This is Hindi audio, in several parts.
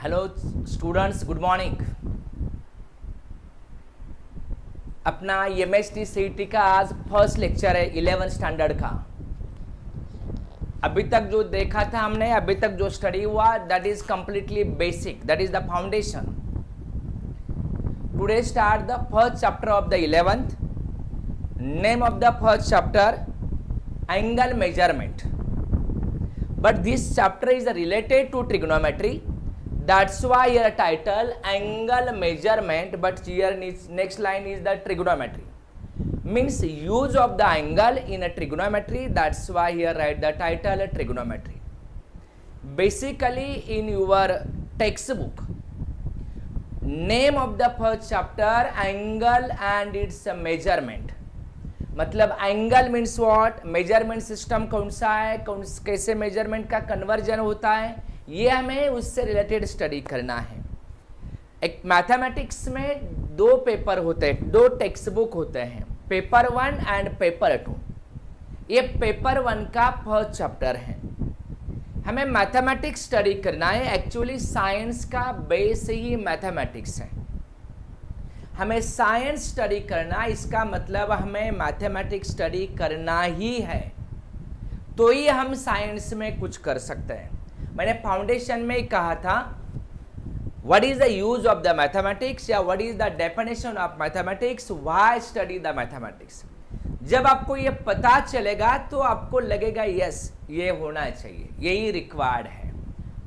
Hello students, good morning. अपना एमएसटी सीईटी का आज फर्स्ट लेक्चर है 11 स्टैंडर्ड का। अभी तक जो देखा था हमने, अभी तक जो स्टडी हुआ, that is completely basic, that is the foundation. Today start the first chapter of the 11th। Name of the first chapter angle measurement, but this chapter is related to trigonometry. That's why your title angle measurement, but here next line is the trigonometry, means use of the angle in a trigonometry. That's why here write the title trigonometry. Basically in your textbook, name of the first chapter angle and its measurement, मतलब angle means what, measurement system कौन सा है, कैसे मेजरमेंट का कन्वर्जन होता है, ये हमें उससे रिलेटेड स्टडी करना है। एक मैथमेटिक्स में दो पेपर होते हैं, दो टेक्स्ट बुक होते हैं, पेपर 1 एंड पेपर 2। ये पेपर 1 का फर्स्ट चैप्टर है। हमें मैथमेटिक्स स्टडी करना है। एक्चुअली साइंस का बेस ही मैथमेटिक्स है। हमें साइंस स्टडी करना, इसका मतलब हमें मैथमेटिक्स स्टडी करना ही है, तो ही हम साइंस में कुछ कर सकते हैं। मैंने फाउंडेशन में कहा था what is the use of the mathematics, या what is the definition of mathematics, why study the mathematics. जब आपको ये पता चलेगा तो आपको लगेगा यस, ये होना चाहिए, यही रिक्वायर्ड है।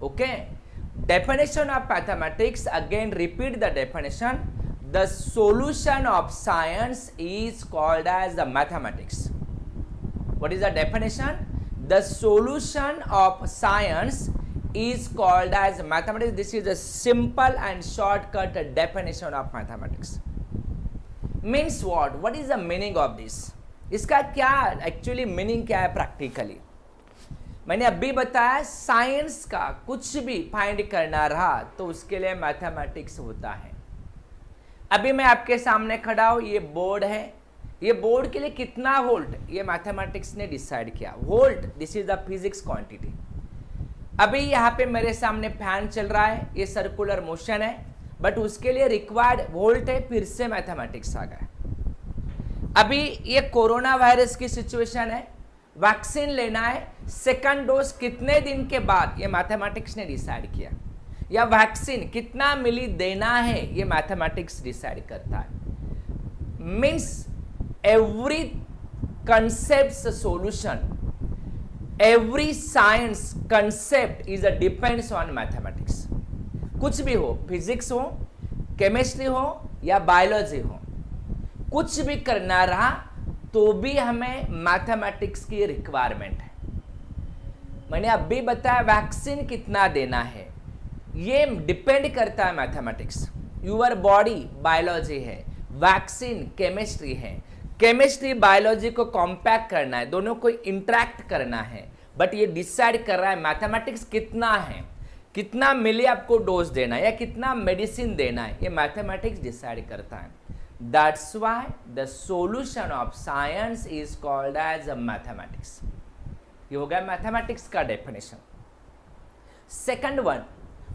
Okay, definition of mathematics, again repeat the definition. The solution of science is called as the mathematics. What is the definition? The solution of science is called as mathematics. This is a simple and shortcut definition of mathematics. Means what? What is the meaning of this? इसका क्या एक्चुअली मीनिंग क्या है प्रैक्टिकली? मैंने अभी बताया साइंस का कुछ भी फाइंड करना रहा तो उसके लिए मैथमेटिक्स होता है। अभी मैं आपके सामने खड़ा हूं, ये बोर्ड है, ये बोर्ड के लिए कितना वोल्ट, ये मैथमेटिक्स ने डिसाइड किया। Volt, this is the physics quantity. अभी यहाँ पे मेरे सामने फैन चल रहा है, ये सर्कुलर मोशन है, बट उसके लिए रिक्वायर्ड वोल्ट है, फिर से मैथमेटिक्स आ गया। अभी ये कोरोना वायरस की सिचुएशन है, वैक्सीन लेना है, सेकंड डोज कितने दिन के बाद, ये मैथमेटिक्स ने डिसाइड किया। या वैक्सीन कितना मिली देना है, ये मैथमेटिक्स डिसाइड करता है। Means every concept solution, every science concept is a depends on mathematics. कुछ भी हो, फिजिक्स हो, केमिस्ट्री हो या बायोलॉजी हो, कुछ भी करना रहा तो भी हमें मैथमेटिक्स की रिक्वायरमेंट है। मैंने अभी बताया वैक्सीन कितना देना है, ये डिपेंड करता है मैथमेटिक्स। यूर बॉडी बायोलॉजी है, वैक्सीन केमिस्ट्री है। केमिस्ट्री बायोलॉजी को कॉम्पैक्ट करना है, दोनों को इंटरेक्ट करना है, बट ये डिसाइड कर रहा है मैथमेटिक्स कितना है, कितना मिली आपको डोज देना है या कितना मेडिसिन देना है, ये मैथमेटिक्स डिसाइड करता है। That's why the solution of science is called as a mathematics. ये हो गया मैथमेटिक्स का डेफिनेशन। सेकंड वन,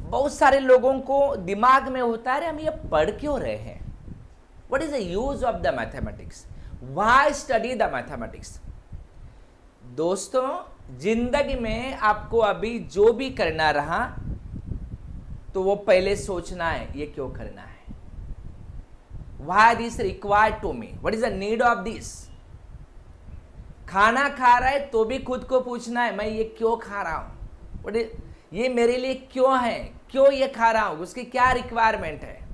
बहुत सारे लोगों को दिमाग में होता है, हम ये पढ़ क्यों रहे हैं, what is the use of the mathematics, why study the mathematics. दोस्तों, जिंदगी में आपको अभी जो भी करना रहा तो वो पहले सोचना है ये क्यों करना है, why this required to me, what is the need of this. खाना खा रहा है तो भी खुद को पूछना है मैं ये क्यों खा रहा हूं, व्हाट इज, ये मेरे लिए क्यों है, क्यों ये खा रहा हूं, उसकी क्या रिक्वायरमेंट है।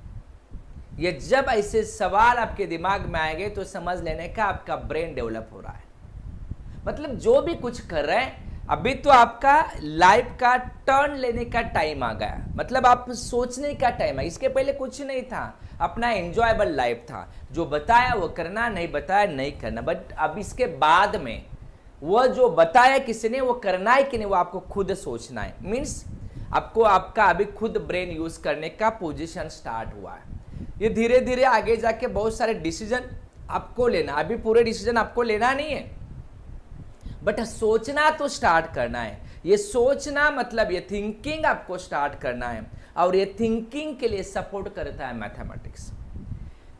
ये जब ऐसे सवाल आपके दिमाग में आएंगे तो समझ लेने का आपका ब्रेन डेवलप हो रहा है। मतलब जो भी कुछ कर रहे हैं अभी तो आपका लाइफ का टर्न लेने का टाइम आ गया, मतलब आप सोचने का टाइम है। इसके पहले कुछ नहीं था, अपना एंजॉयबल लाइफ था, जो बताया वो करना, नहीं बताया नहीं करना। बट अब इसके बाद में वो जो बताया किसी ने वो करना है कि नहीं, वो आपको खुद सोचना है। मीन्स आपको आपका अभी खुद ब्रेन यूज करने का पोजीशन स्टार्ट हुआ है। ये धीरे धीरे आगे जाके बहुत सारे डिसीजन आपको लेना, अभी पूरे डिसीजन आपको लेना नहीं है, बट सोचना तो स्टार्ट करना है। ये सोचना मतलब ये थिंकिंग आपको स्टार्ट करना है। और ये थिंकिंग के लिए सपोर्ट करता है mathematics.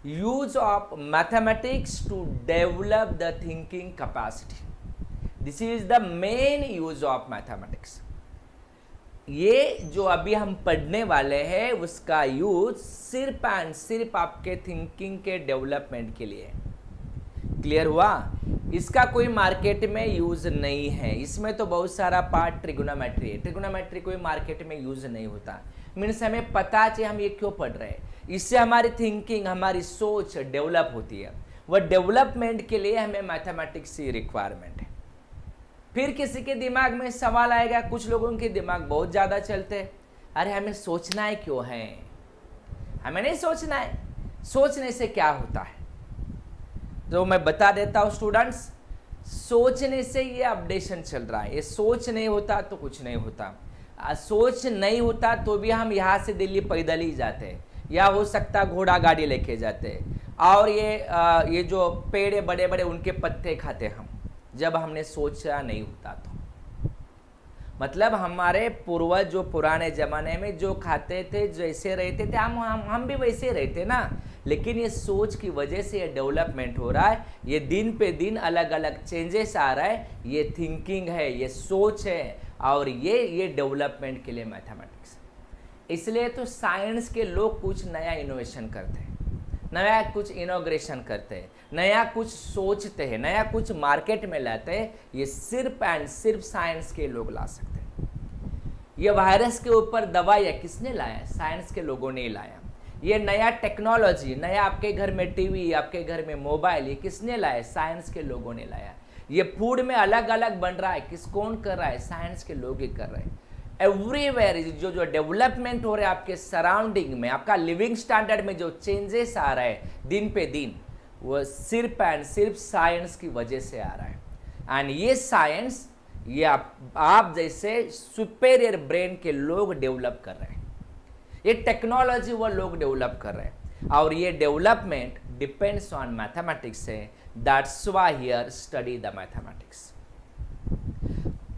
Use of mathematics to develop the thinking capacity, this is the main use of mathematics. ये जो अभी हम पढ़ने वाले हैं उसका यूज सिर्फ एंड सिर्फ आपके थिंकिंग के डेवलपमेंट के लिए। क्लियर हुआ? इसका कोई मार्केट में यूज नहीं है। इसमें तो बहुत सारा पार्ट ट्रिगोनोमेट्री है, ट्रिगोनोमेट्री कोई मार्केट में यूज नहीं होता। मीन्स हमें पता चाहिए हम ये क्यों पढ़ रहे हैं, इससे हमारी थिंकिंग, हमारी सोच डेवलप होती है। वह डेवलपमेंट के लिए हमें मैथमेटिक्स की रिक्वायरमेंट है। फिर किसी के दिमाग में सवाल आएगा, कुछ लोगों के दिमाग बहुत ज़्यादा चलते हैं, अरे हमें सोचना है क्यों है? हमें नहीं सोचना है, सोचने से क्या होता है? तो मैं बता देता हूँ स्टूडेंट्स, सोचने से ये अपडेशन चल रहा है। ये सोच नहीं होता तो कुछ नहीं होता। सोच नहीं होता तो भी हम यहाँ से दिल्ली पैदल ही जाते हैं, या हो सकता घोड़ा गाड़ी लेके जाते हैं, और ये जो पेड़ बड़े बड़े उनके पत्ते खाते हम, जब हमने सोचा नहीं होता तो। मतलब हमारे पूर्वज जो पुराने ज़माने में जो खाते थे, जैसे रहते थे, हम भी वैसे रहते ना। लेकिन ये सोच की वजह से ये डेवलपमेंट हो रहा है, ये दिन पे दिन अलग अलग चेंजेस आ रहा है। ये थिंकिंग है, ये सोच है, और ये डेवलपमेंट के लिए मैथमेटिक्स। इसलिए तो साइंस के लोग कुछ नया इनोवेशन करते हैं, नया कुछ इनोग्रेशन करते हैं, नया कुछ सोचते हैं, नया कुछ मार्केट में लाते हैं। ये सिर्फ एंड सिर्फ साइंस के लोग ला सकते हैं। ये वायरस के ऊपर दवाई किसने लाया? साइंस के लोगों ने लाया। ये नया टेक्नोलॉजी, नया आपके घर में टीवी, आपके घर में मोबाइल, ये किसने लाया? साइंस के लोगों ने लाया। ये फूड में अलग अलग बन रहा है, कौन कर रहा है? साइंस के लोग ही कर रहे हैं। एवरीवेयर जो डेवलपमेंट हो रहा है आपके सराउंडिंग में, आपका लिविंग स्टैंडर्ड में जो चेंजेस आ रहा है दिन पे दिन, वो सिर्फ एंड सिर्फ साइंस की वजह से आ रहा है। एंड ये साइंस, ये आप जैसे सुपेरियर ब्रेन के लोग डेवलप कर रहे हैं। ये टेक्नोलॉजी वो लोग डेवलप कर रहे हैं, और ये डेवलपमेंट डिपेंड्स ऑन मैथमेटिक्स है। That's why here study the mathematics.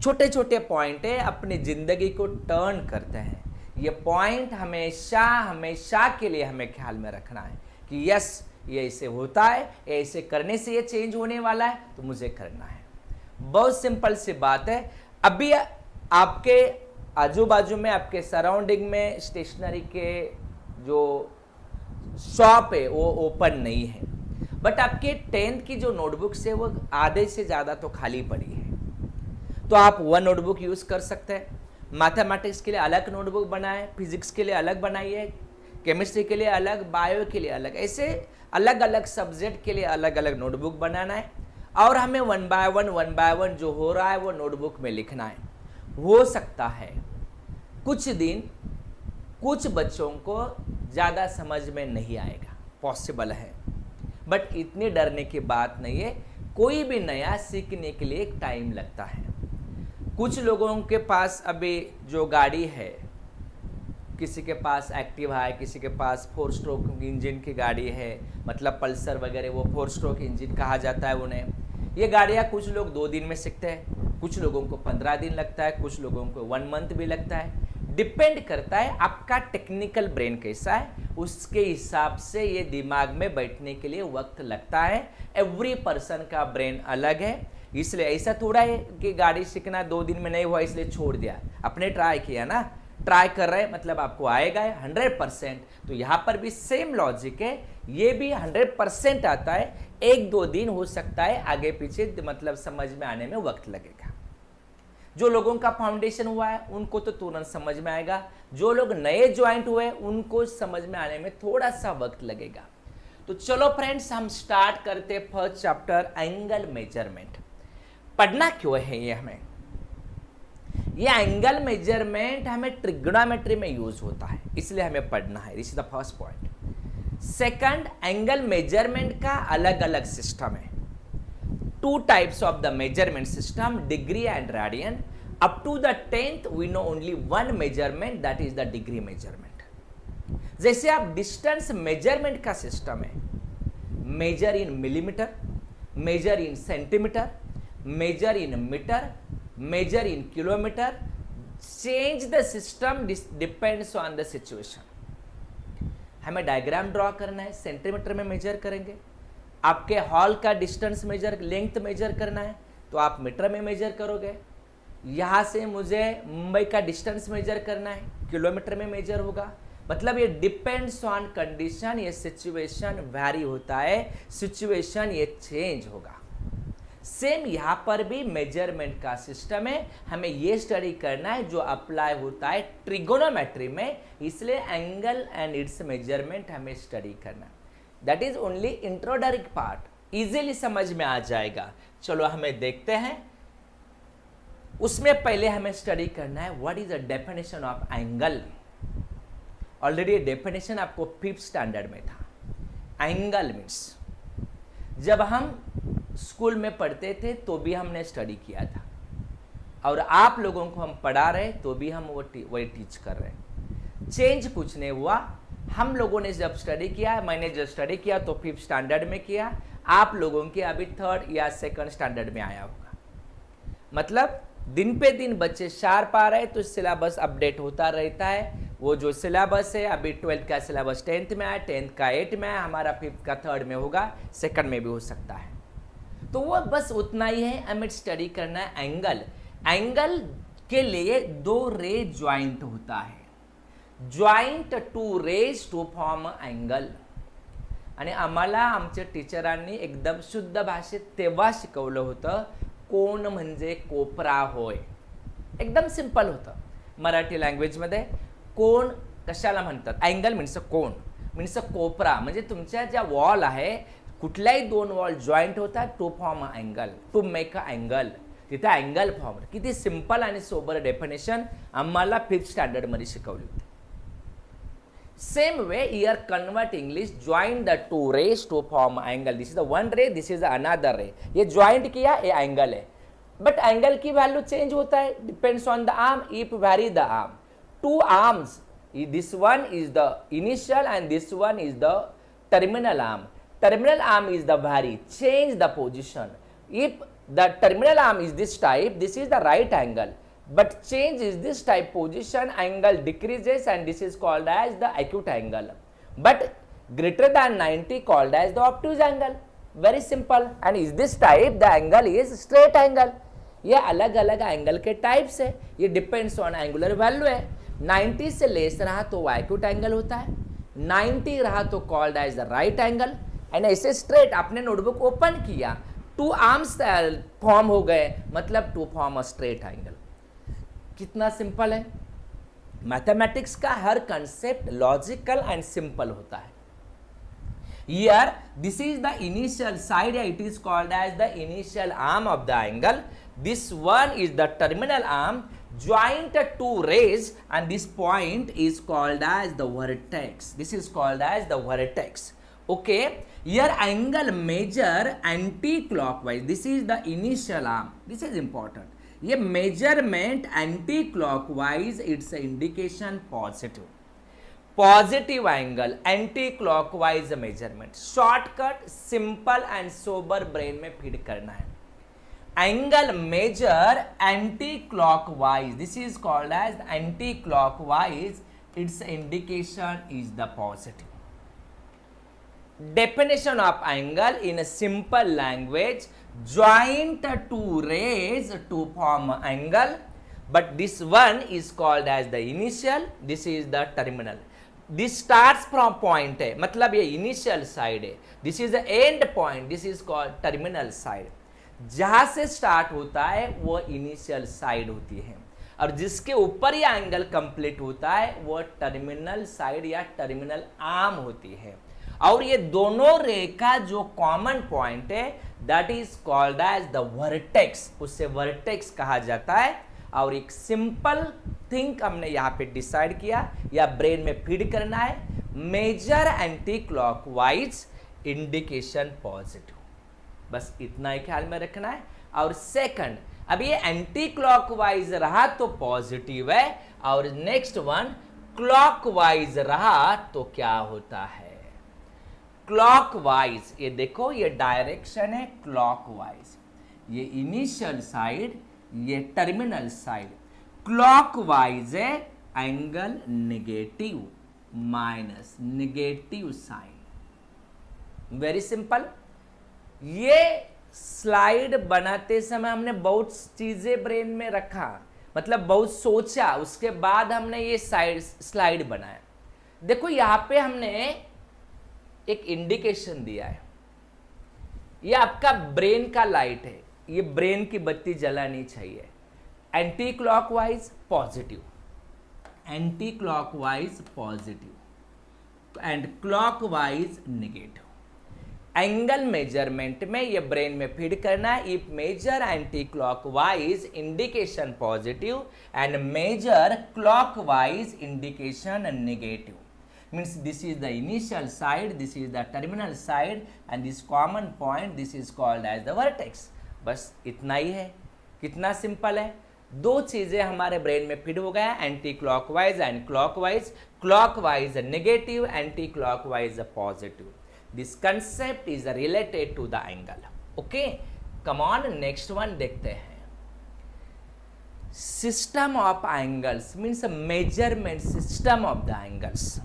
छोटे छोटे पॉइंट है, अपनी जिंदगी को टर्न करते हैं। ये पॉइंट हमेशा हमेशा के लिए हमें ख्याल में रखना है कि यस, ये ऐसे होता है, ऐसे करने से ये चेंज होने वाला है, तो मुझे करना है। बहुत सिंपल सी बात है। अभी आपके आजू बाजू में, आपके सराउंडिंग में स्टेशनरी के जो शॉप है वो ओपन नहीं है, बट आपके 10th की जो नोटबुक्स है वो आधे से ज़्यादा तो खाली पड़ी है। तो आप वन नोटबुक यूज़ कर सकते हैं। मैथमेटिक्स के लिए अलग नोटबुक बनाए, फिजिक्स के लिए अलग बनाइए, केमिस्ट्री के लिए अलग, बायो के लिए अलग, ऐसे अलग अलग सब्जेक्ट के लिए अलग अलग नोटबुक बनाना है। और हमें वन बाय वन जो हो रहा है वो नोटबुक में लिखना है। हो सकता है कुछ दिन कुछ बच्चों को ज़्यादा समझ में नहीं आएगा, पॉसिबल है, बट इतनी डरने की बात नहीं है। कोई भी नया सीखने के लिए एक टाइम लगता है। कुछ लोगों के पास अभी जो गाड़ी है, किसी के पास एक्टिवा है, किसी के पास 4 स्ट्रोक इंजन की गाड़ी है, मतलब पल्सर वगैरह, वो 4 स्ट्रोक इंजन कहा जाता है उन्हें। ये गाड़ियाँ कुछ लोग 2 दिन में सीखते हैं, कुछ लोगों को 15 दिन लगता है, कुछ लोगों को 1 मंथ भी लगता है। डिपेंड करता है आपका टेक्निकल ब्रेन कैसा है, उसके हिसाब से ये दिमाग में बैठने के लिए वक्त लगता है। एवरी पर्सन का ब्रेन अलग है, इसलिए ऐसा थोड़ा है कि गाड़ी सीखना 2 दिन में नहीं हुआ इसलिए छोड़ दिया। आपने ट्राई किया ना, ट्राई कर रहे हैं मतलब आपको आएगा 100%। तो यहाँ पर भी सेम लॉजिक है, ये भी 100% आता है। 1-2 दिन हो सकता है आगे पीछे, मतलब समझ में आने में वक्त लगेगा। जो लोगों का फाउंडेशन हुआ है उनको तो तुरंत समझ में आएगा, जो लोग नए ज्वाइंट हुए उनको समझ में आने में थोड़ा सा वक्त लगेगा। तो चलो फ्रेंड्स, हम स्टार्ट करते फर्स्ट चैप्टर, एंगल मेजरमेंट। पढ़ना क्यों है ये हमें? ये एंगल मेजरमेंट हमें ट्रिग्नोमेट्री में यूज होता है, इसलिए हमें पढ़ना है। This is the first point. Second, angle measurement का अलग अलग सिस्टम है। 2 types of the measurement system, degree and radian. Up to the 10th we know only 1 measurement, that is the degree measurement. जैसे आप डिस्टेंस मेजरमेंट का सिस्टम है, measure in millimetre, measure in centimetre, measure in metre, measure in kilometre, change the system depends on the situation. हमें डायग्राम ड्रॉ करना है, सेंटीमीटर में मेजर करेंगे। आपके हॉल का डिस्टेंस मेजर, लेंथ मेजर करना है तो आप मीटर में मेजर करोगे। यहाँ से मुझे मुंबई का डिस्टेंस मेजर करना है, किलोमीटर में मेजर होगा। मतलब ये डिपेंड्स ऑन कंडीशन, ये सिचुएशन वैरी होता है, सिचुएशन ये चेंज होगा। सेम यहाँ पर भी मेजरमेंट का सिस्टम है, हमें ये स्टडी करना है जो अप्लाई होता है ट्रिगोनोमेट्री में, इसलिए एंगल एंड इट्स मेजरमेंट हमें स्टडी करना है। That is only introductory part, easily समझ में आ जाएगा। चलो हमें देखते हैं। उसमें पहले हमें स्टडी करना है what is the definition of angle. Already definition आपको 5th स्टैंडर्ड में था। एंगल मीन्स, जब हम स्कूल में पढ़ते थे तो भी हमने स्टडी किया था, और आप लोगों को हम पढ़ा रहे तो भी हम वही टीच कर रहे हैं। चेंज कुछ नहीं हुआ। हम लोगों ने जब स्टडी किया, मैंने जब स्टडी किया तो 5th स्टैंडर्ड में किया, आप लोगों के अभी 3rd या 2nd स्टैंडर्ड में आया होगा। मतलब दिन पे दिन बच्चे शार्प आ रहे हैं तो सिलेबस अपडेट होता रहता है। वो जो सिलेबस है, अभी 12th का सिलेबस 10th में है, 10th का 8th में है, हमारा 5th का 3rd में होगा, 2nd में भी हो सकता है। तो वो बस उतना ही है, हमें स्टडी करना है एंगल। एंगल के लिए 2 रे ज्वाइंट होता है, joint 2 rays to form angle. आणि आम्हाला आमच्या टीचरांनी एकदम शुद्ध भाषेत तेव्हा शिकवलं होतं, कोण म्हणजे कोपरा होय। एकदम सिंपल होतं मराठी लँग्वेजमध्ये। कोण कशाला म्हणतात, अँगल मीन्स कोण, मीन्स कोपरा, म्हणजे तुमच्या ज्या वॉल आहे, कुठल्याही 2 वॉल जॉईंट होतात to form angle, to make a angle, तिथे अँगल फॉर्म। किती सिंपल आणि सोबर डेफिनेशन आम्हाला 5th स्टँडर्डमध्ये शिकवली होती। Same way here convert English, join the 2 rays to form angle. This is the 1 ray, this is the another रे। ये ज्वाइंट किया, ये एंगल है, बट एंगल की वैल्यू चेंज होता है, depends on the arm, if vary the arm. 2 arms, this one is the initial and this one is the terminal arm. Terminal arm is the vary, change the position. If the terminal arm is this type, this is the right angle, but change is this type position, angle decreases and this is called as the acute angle. But greater than 90 called as the obtuse angle. Very simple. And is this type, the angle is straight angle. ये अलग अलग एंगल के टाइप्स है, ये डिपेंड्स ऑन एंगुलर वैल्यू है। 90 से लेस रहा तो वो एक्यूट एंगल होता है, 90 रहा तो called as the right angle. And ऐसे स्ट्रेट आपने नोटबुक ओपन किया, 2 आर्म्स फॉर्म हो गए, मतलब to form a straight angle. कितना सिंपल है। मैथमेटिक्स का हर कंसेप्ट लॉजिकल एंड सिंपल होता है। Here this is the initial side, it is called as the initial arm of the angle. This one is the terminal arm, joint 2 rays, and this point is called as the vertex. This is called as the vertex. Okay, here angle measure anti-clockwise. This is the initial arm. This is important. ये measurement anti-clockwise, it's an indication positive. Positive angle anti clockwise measurement, shortcut, simple and sober brain में फीड करना है। Angle measure anti clockwise, this is called as anti clockwise, it's indication is the positive. Definition of angle in simple language, joint 2 rays to form angle, but this one is called as the initial, this is the terminal. This starts from point है, मतलब ये इनिशियल साइड है, this is and point, this is called terminal side. जहां से स्टार्ट होता है वो इनिशियल साइड होती है, और जिसके ऊपर ये एंगल कंप्लीट होता है वो टर्मिनल साइड या टर्मिनल आर्म होती है। और ये दोनों रे का जो कॉमन पॉइंट है that is called as the vertex, उससे वर्टेक्स कहा जाता है। और एक सिंपल थिंक हमने यहाँ पे डिसाइड किया या ब्रेन में फीड करना है, measure anti clockwise, indication positive, बस इतना ही ख्याल में रखना है। और सेकंड, अब ये एंटी क्लॉकवाइज रहा तो पॉजिटिव है, और नेक्स्ट वन क्लॉकवाइज रहा तो क्या होता है, क्लॉकवाइज। ये देखो ये डायरेक्शन है क्लॉकवाइज, ये इनिशियल साइड, ये टर्मिनल साइड। क्लॉकवाइज है angle negative minus negative sign. Very simple. ये स्लाइड बनाते समय हमने बहुत चीजें ब्रेन में रखा, मतलब बहुत सोचा, उसके बाद हमने ये स्लाइड बनाया। देखो यहां पे हमने एक इंडिकेशन दिया है, ये आपका ब्रेन का लाइट है, ये ब्रेन की बत्ती जलानी चाहिए। Anti clockwise positive, anti clockwise positive and clockwise negative. Angle measurement में ये ब्रेन में फीड करना है। If measure anti clockwise indication positive and measure clockwise indication negative, means this is the initial side, this is the terminal side and this common point, this is called as the vertex। बस इतना ही है। कितना सिंपल है। दो चीजें हमारे ब्रेन में फीड हो गया, anti clockwise and clockwise, clockwise negative, anti clockwise positive. This concept is related to the angle. Okay, come on next one देखते हैं। System of angles means measurement system of the angles.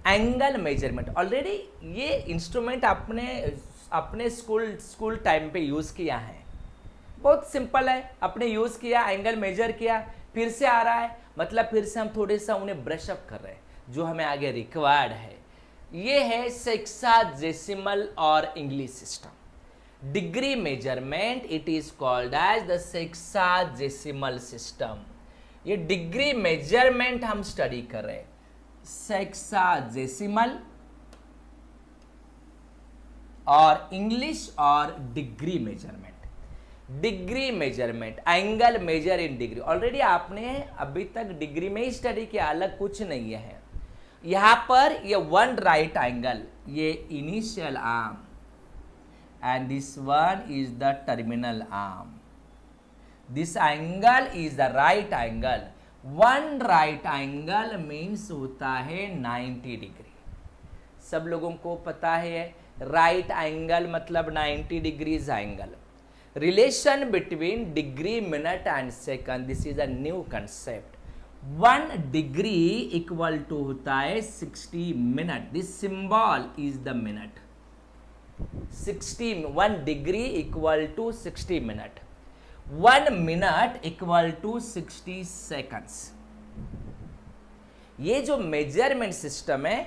Angle measurement already ये इंस्ट्रूमेंट अपने स्कूल टाइम पे यूज किया है। बहुत सिंपल है, अपने यूज किया, एंगल मेजर किया, फिर से आ रहा है, मतलब फिर से हम थोड़े सा उन्हें ब्रश अप कर रहे हैं जो हमें आगे रिक्वायर्ड है। ये है सेक्साडेसिमल और English system. Degree measurement it is called as the sexadecimal system. ये डिग्री मेजरमेंट हम स्टडी कर रहे हैं। सेक्साडेसिमल और इंग्लिश और degree measurement. Degree measurement, angle measure in degree. Already आपने अभी तक डिग्री में ही स्टडी किया, अलग कुछ नहीं है। यहां पर ये वन राइट एंगल, ये initial arm and this one is the terminal arm. This angle is the right angle. One right angle means होता है 90 डिग्री। सब लोगों को पता है राइट एंगल मतलब 90 degrees angle. Relation between degree, minute and second, this is a new concept. 1 degree equal to होता है 60 minute. This symbol is the minute. 1 degree equal to 60 minute. 1 minute equal to 60 seconds. ये जो मेजरमेंट सिस्टम है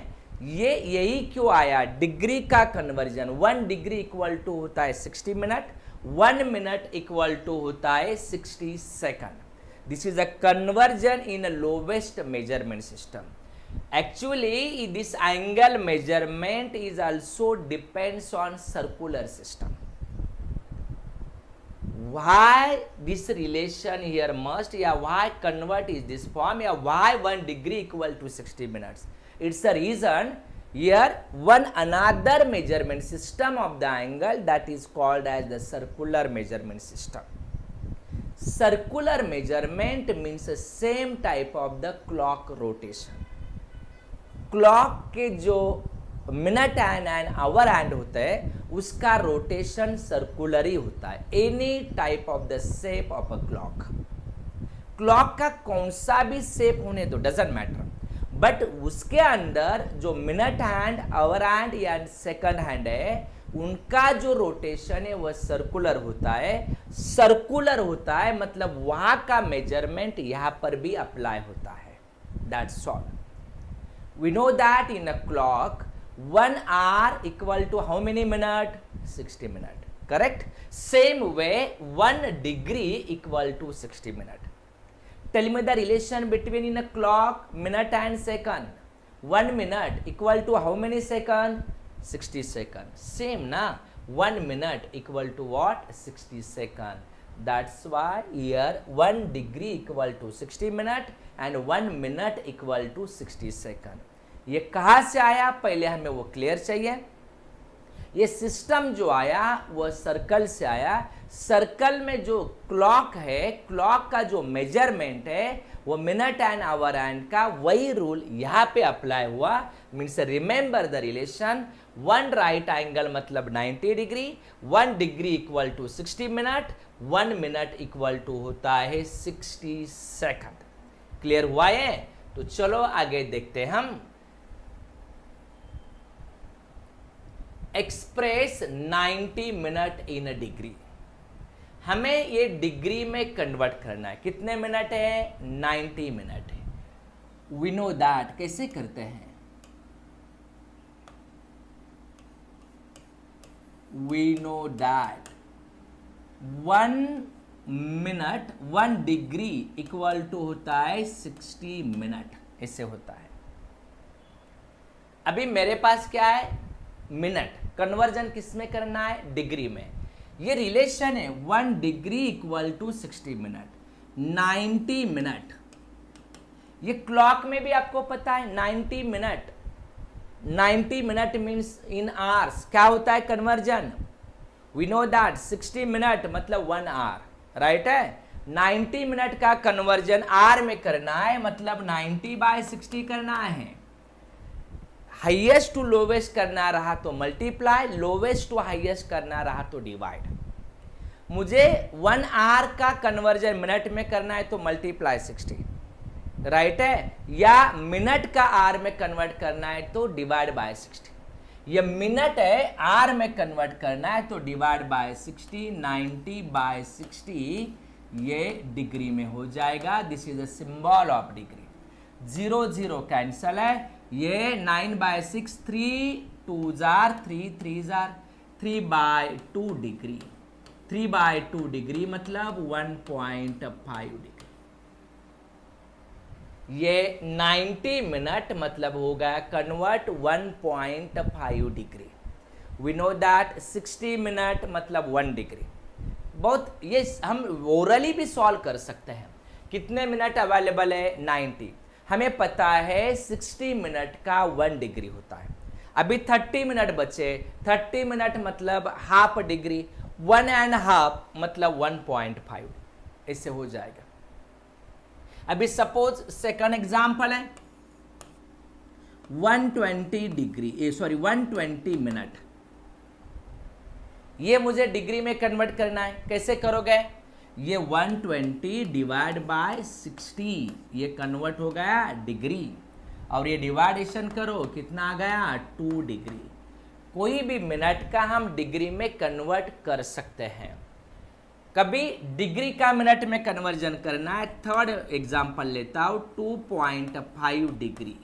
ये यही क्यों आया, डिग्री का कन्वर्जन। 1 डिग्री इक्वल टू होता है 60 मिनट, 1 मिनट इक्वल टू होता है 60 second. This is a conversion in lowest measurement system. Actually this angle measurement is also depends on circular system. Why this relation here must, yeah, why convert is this form, yeah, why 1 degree equal to 60 minutes? It's the reason here one another measurement system of the angle that is called as the circular measurement system. Circular measurement means the same type of the clock rotation. Clock के जो मिनट एंड आवर एंड होता है उसका रोटेशन सर्कुलर ही होता है। Any type of the shape of a clock, clock का कौन सा भी शेप होने दो, डजंट मैटर, बट उसके अंदर जो मिनट हैंड, आवर हैंड या सेकंड हैंड है उनका जो रोटेशन है वह सर्कुलर होता है। सर्कुलर होता है मतलब वहां का मेजरमेंट यहां पर भी अप्लाई होता है। That's all. We know that in a clock 1 hour equal to how many minute? 60 minute. Correct? Same way 1 degree equal to 60 minute. Tell me the relation between in a clock, minute and second. 1 minute equal to how many second? 60 second. Same na? 1 minute equal to what? 60 second. That's why here 1 degree equal to 60 minute and 1 minute equal to 60 second. ये कहां से आया पहले हमें वो क्लियर चाहिए। ये सिस्टम जो आया वह सर्कल से आया। सर्कल में जो क्लॉक है, क्लॉक का जो मेजरमेंट है वो मिनट एंड आवर एंड का, वही रूल यहाँ पे अप्लाई हुआ। Means remember the relation, 1 right angle मतलब 90 degree, 1 degree equal to 60 minute, 1 minute equal to होता है 60 सेकंड। क्लियर हुआ है? तो चलो आगे देखते हैं हम। Express 90 minute in a degree. हमें ये डिग्री में कन्वर्ट करना है। कितने मिनट है? 90 मिनट है। We know that. कैसे करते हैं? We know that 1 minute 1 degree equal to होता है 60 मिनट। ऐसे होता है। अभी मेरे पास क्या है? मिनट। कन्वर्जन किस में करना है? डिग्री में। ये रिलेशन है 1 degree equal to 60 minute, 90 minute. ये क्लॉक में भी आपको पता है 90 minute, 90 minute means in hours. क्या होता है conversion? We know that 60 minute मतलब 1 आवर, राइट है। 90 मिनट का कन्वर्जन आर में करना है, मतलब 90/60 करना है। हाईएस्ट टू लोवेस्ट करना रहा तो मल्टीप्लाई, लोवेस्ट टू हाईएस्ट करना रहा तो डिवाइड। मुझे 1 आवर का कन्वर्जन मिनट में करना है तो मल्टीप्लाई 60, राइट है। या मिनट का आर में कन्वर्ट करना है तो डिवाइड बाय 60। ये मिनट है, आर में कन्वर्ट करना है तो डिवाइड बाय 60। 90/60 ये डिग्री में हो जाएगा। This is a symbol of degree. 0 0 cancel है। ये 9/6, 3 2s are 3 3s are 3/2 degree. 3/2 degree मतलब 1.5 डिग्री। ये 90 मिनट मतलब हो गया convert 1.5 degree. We know that 60 minute मतलब 1 डिग्री। बहुत ये हम ओरली भी सॉल्व कर सकते हैं। कितने मिनट अवेलेबल है? 90। हमें पता है 60 मिनट का 1 डिग्री होता है। अभी 30 मिनट बचे। 30 मिनट मतलब हाफ डिग्री, 1.5 मतलब 1.5। इससे हो जाएगा। अभी सपोज सेकंड एग्जांपल है 120 डिग्री, सॉरी 120 मिनट। ये मुझे डिग्री में कन्वर्ट करना है। कैसे करोगे? ये 120 डिवाइड बाय 60, ये कन्वर्ट हो गया डिग्री। और ये डिवाइडेशन करो, कितना आ गया? 2 डिग्री। कोई भी मिनट का हम डिग्री में कन्वर्ट कर सकते हैं। कभी डिग्री का मिनट में कन्वर्जन करना है। थर्ड एग्जांपल लेता हूं, 2.5 डिग्री।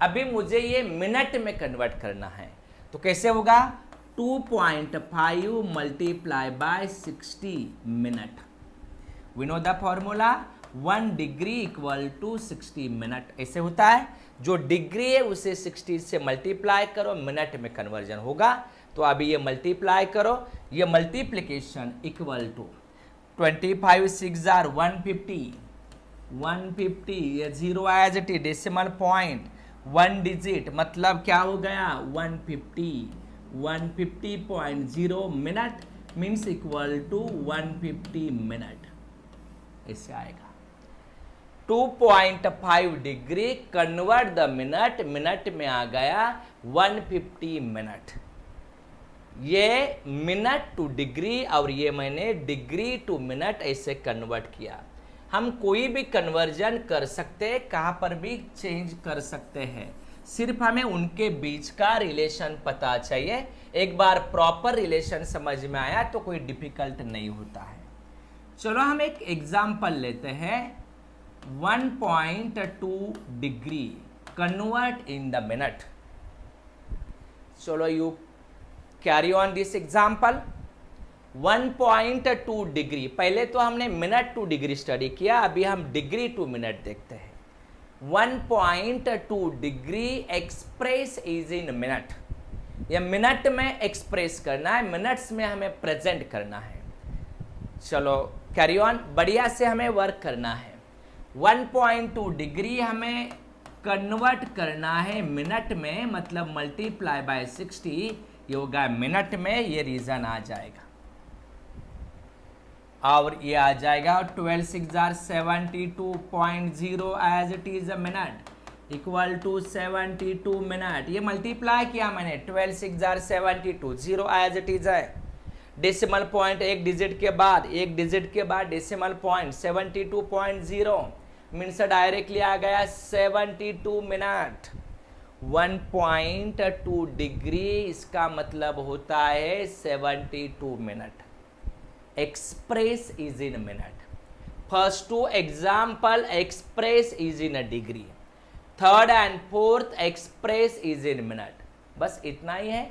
अभी मुझे ये मिनट में कन्वर्ट करना है तो कैसे होगा? 2.5 multiply by 60 minute. We know the formula, 1 degree equal to 60 minute. ऐसे होता है। जो डिग्री है उसे 60 से मल्टीप्लाई करो, मिनट में कन्वर्जन होगा। तो अभी ये मल्टीप्लाई करो, ये मल्टीप्लिकेशन इक्वल टू 25 6 are 150, 150। ये 0 आया जटी डेसिमल पॉइंट, 1 डिजिट मतलब क्या हो गया? 150। 150.0 minute means equal to 150 minute. इससे आएगा 2.5 degree convert the minute, minute में आ गया 150 मिनट। ये मिनट टू डिग्री और ये मैंने डिग्री टू मिनट ऐसे कन्वर्ट किया। हम कोई भी कन्वर्जन कर सकते हैं, कहाँ पर भी चेंज कर सकते हैं। सिर्फ हमें उनके बीच का रिलेशन पता चाहिए। एक बार प्रॉपर रिलेशन समझ में आया तो कोई डिफिकल्ट नहीं होता है। चलो हम एक एग्जाम्पल लेते हैं। 1.2 degree convert in the minute. चलो you carry on this example. 1.2 degree, पहले तो हमने मिनट टू डिग्री स्टडी किया, अभी हम डिग्री टू मिनट देखते हैं। 1.2 degree express is in minute. यह मिनट में एक्सप्रेस करना है, मिनट्स में हमें प्रेजेंट करना है। चलो कैरी ऑन, बढ़िया से हमें वर्क करना है। 1.2 डिग्री हमें कन्वर्ट करना है मिनट में, मतलब मल्टीप्लाई बाय 60, ये होगा मिनट में, ये रीजन आ जाएगा और ये आ जाएगा 12 6 72.0 as it is a minute equal to 72 minute. ये मल्टीप्लाई किया मैंने, 12 6 72, 0 एज इट इज है, डेसिमल पॉइंट एक डिजिट के बाद डेसिमल पॉइंट 72.0 मीन्स डायरेक्टली आ गया 72 मिनट। 1.2 डिग्री इसका मतलब होता है 72 minute. Express is in minute. First two example express is in a degree, third and fourth express is in minute. बस इतना ही है,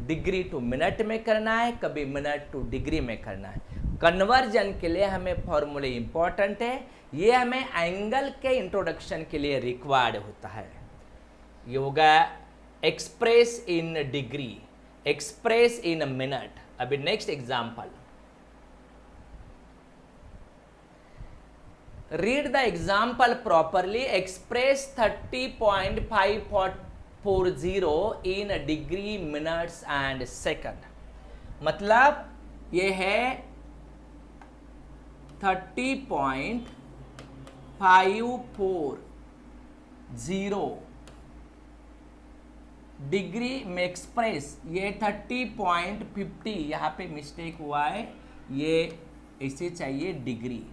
डिग्री टू मिनट में करना है, कभी मिनट टू डिग्री में करना है। कन्वर्जन के लिए हमें फॉर्मूले इंपॉर्टेंट है, ये हमें एंगल के इंट्रोडक्शन के लिए रिक्वायर्ड होता है। ये होगा express in degree, express in minute. अभी next example, read the example properly. Express 30.540 in degree minutes and second. मतलब ये है 30.540 डिग्री में एक्सप्रेस, ये 30.50, यहाँ पे मिस्टेक हुआ है, ये इसे चाहिए डिग्री,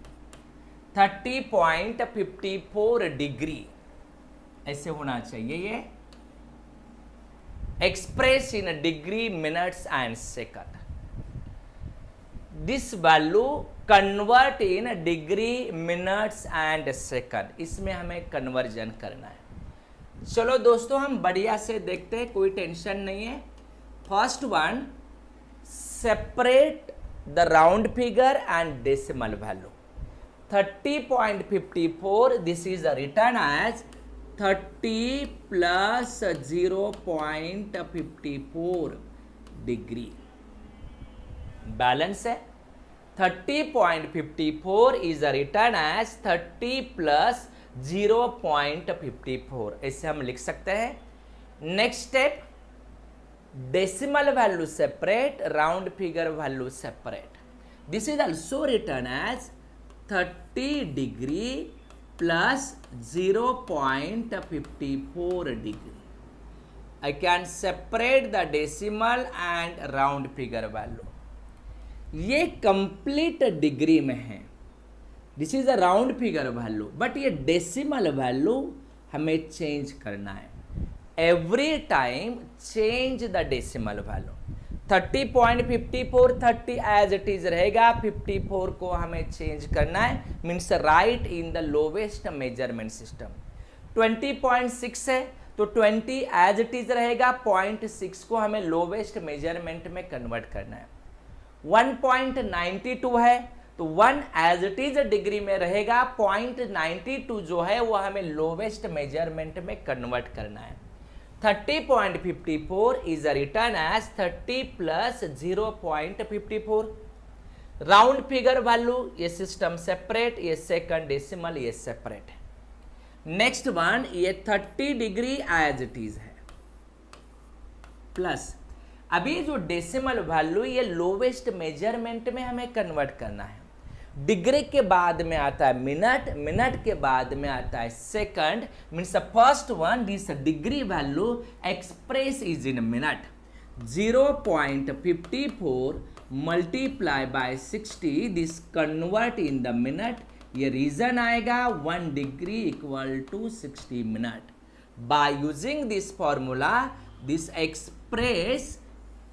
30.54 डिग्री ऐसे होना चाहिए। ये express in degree minutes and second. This value convert in degree minutes and second, इसमें हमें कन्वर्जन करना है। चलो दोस्तों हम बढ़िया से देखते हैं, कोई टेंशन नहीं है। First one, separate the round figure and decimal value. 30.54, this is written as 30 plus 0.54 degree. Balance है, 30.54 is written as 30 plus 0.54, ऐसे हम लिख सकते हैं। Next step, decimal value separate, round figure value separate. This is also written as 30 degree plus 0.54 degree. I can separate the decimal and round figure value. ये कंप्लीट डिग्री में है, this is a round figure value, but ये डेसिमल वैल्यू हमें चेंज करना है। Every time change the decimal value. 30.54 30 as it is रहेगा, 54 को हमें चेंज करना है, means right in the lowest measurement system. 20.6 है तो 20 एज इट इज रहेगा, 0.6 को हमें लोवेस्ट मेजरमेंट में कन्वर्ट करना है। 1.92 है तो 1 एज इट इज डिग्री में रहेगा, 0.92 जो है वो हमें लोवेस्ट मेजरमेंट में कन्वर्ट करना है। 30.54 is written as 30 plus 0.54। Round figure value, ये सिस्टम सेपरेट, ये सेकंड डेसिमल ये सेपरेट है। नेक्स्ट वन, ये 30 डिग्री एज इट इज है, प्लस अभी जो डेसिमल वैल्यू ये लोवेस्ट मेजरमेंट में हमें कन्वर्ट करना है। डिग्री के बाद में आता है मिनट, मिनट के बाद में आता है second, means first one this degree value express is in minute. 0.54 multiply by 60, this convert in the minute. ये रीजन आएगा 1 degree equal to 60 minute. By using this formula this express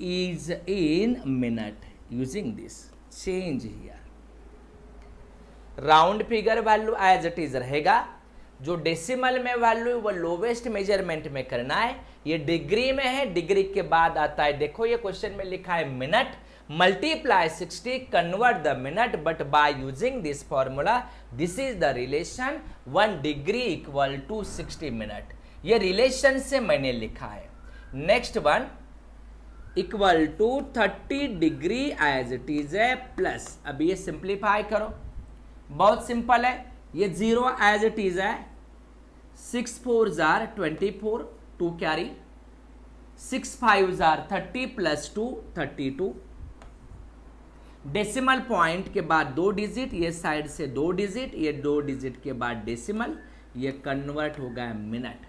is in minute. Using this change here, round figure value as it is रहेगा, जो डेसिमल में वैल्यू वो लोवेस्ट मेजरमेंट में करना है। ये डिग्री में है, डिग्री के बाद आता है, देखो ये क्वेश्चन में लिखा है minute, multiply 60 convert the minute, but by using this formula this is the relation 1 degree equal to 60 minute. ये रिलेशन से मैंने लिखा है। Next one, equal to 30 degree as it is है, प्लस अभी ये सिंप्लीफाई करो, बहुत सिंपल है, ये 0 एज इट इज है, 6 4s are 24, 2 carry, 6 5s are 30 plus 2 32. Decimal point के बाद 2 डिजिट, ये साइड से 2 डिजिट, ये 2 डिजिट के बाद डेसिमल, ये कन्वर्ट हो गया मिनट।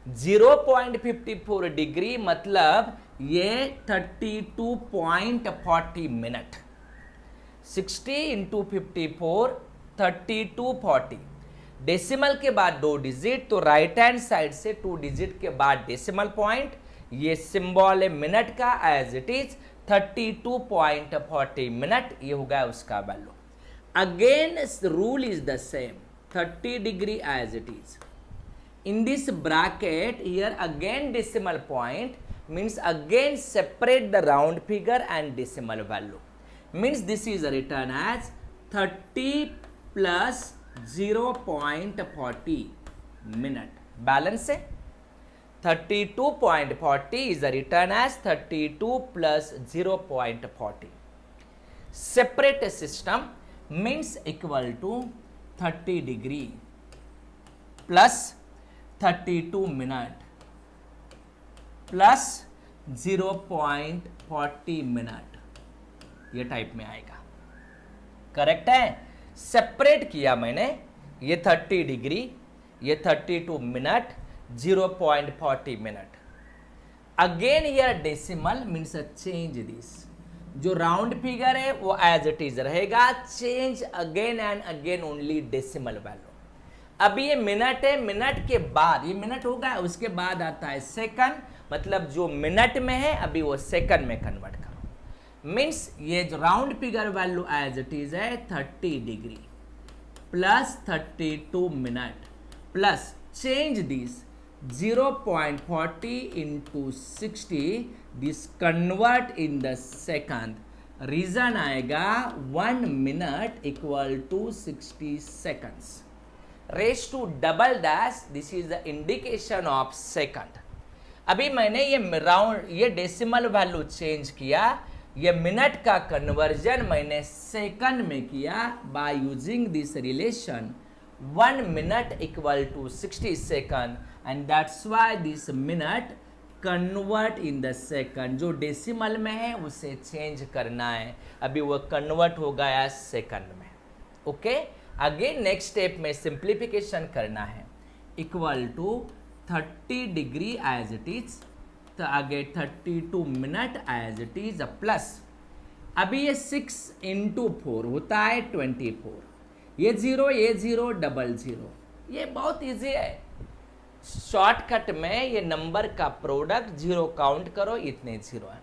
0.54 डिग्री मतलब ये 32.40 मिनट। 60 इंटू 54 3240। डेसिमल के बाद 2 डिजिट, तो राइट हैंड साइड से 2 डिजिट के बाद डेसिमल पॉइंट, ये सिंबल है मिनट का एज इट इज 32.40 मिनट, ये हो गया उसका value. Again rule is the same, 30 degree as it is. In this bracket here again decimal point means again separate the round figure and decimal value, means this is written as 30 plus 0.40 minute. Balance है 32.40 is written as 32 plus 0.40. Separate system means equal to 30 degree plus 32 minute plus 0.40 minute, ये टाइप में आएगा। करेक्ट है? सेपरेट किया मैंने, ये 30 डिग्री, ये 32 minute, 0.40 minute. Again here decimal means change this, जो राउंड फिगर है वो एज इट इज रहेगा, change again and again only decimal value. अभी ये मिनट है, मिनट के बाद ये मिनट होगा, उसके बाद आता है सेकंड, मतलब जो मिनट में है अभी वो सेकंड में कन्वर्ट करो। मीन्स ये जो round figure value as it is है 30 degree plus 32 minute plus change this 0.40 into 60, this convert in the second, reason आएगा 1 minute equal to 60 seconds. Raise to double dash, this is the indication of second. अभी मैंने ये डेसिमल वैल्यू चेंज किया, ये मिनट का कन्वर्जन मैंने सेकंड में किया by using this relation 1 minute equal to 60 second, and that's why this minute convert in the second. जो डेसिमल में है उसे चेंज करना है, अभी वो कन्वर्ट हो गया सेकंड में। ओके, अगेन नेक्स्ट स्टेप में सिंप्लीफिकेशन करना है, equal to 30 degree as it is, तो आगे 32 minute as it is plus, अभी ये 6 इंटू 4 होता है 24, ये 0 डबल 0, ये बहुत इजी है। शॉर्टकट में ये नंबर का प्रोडक्ट 0 काउंट करो, इतने 0 है।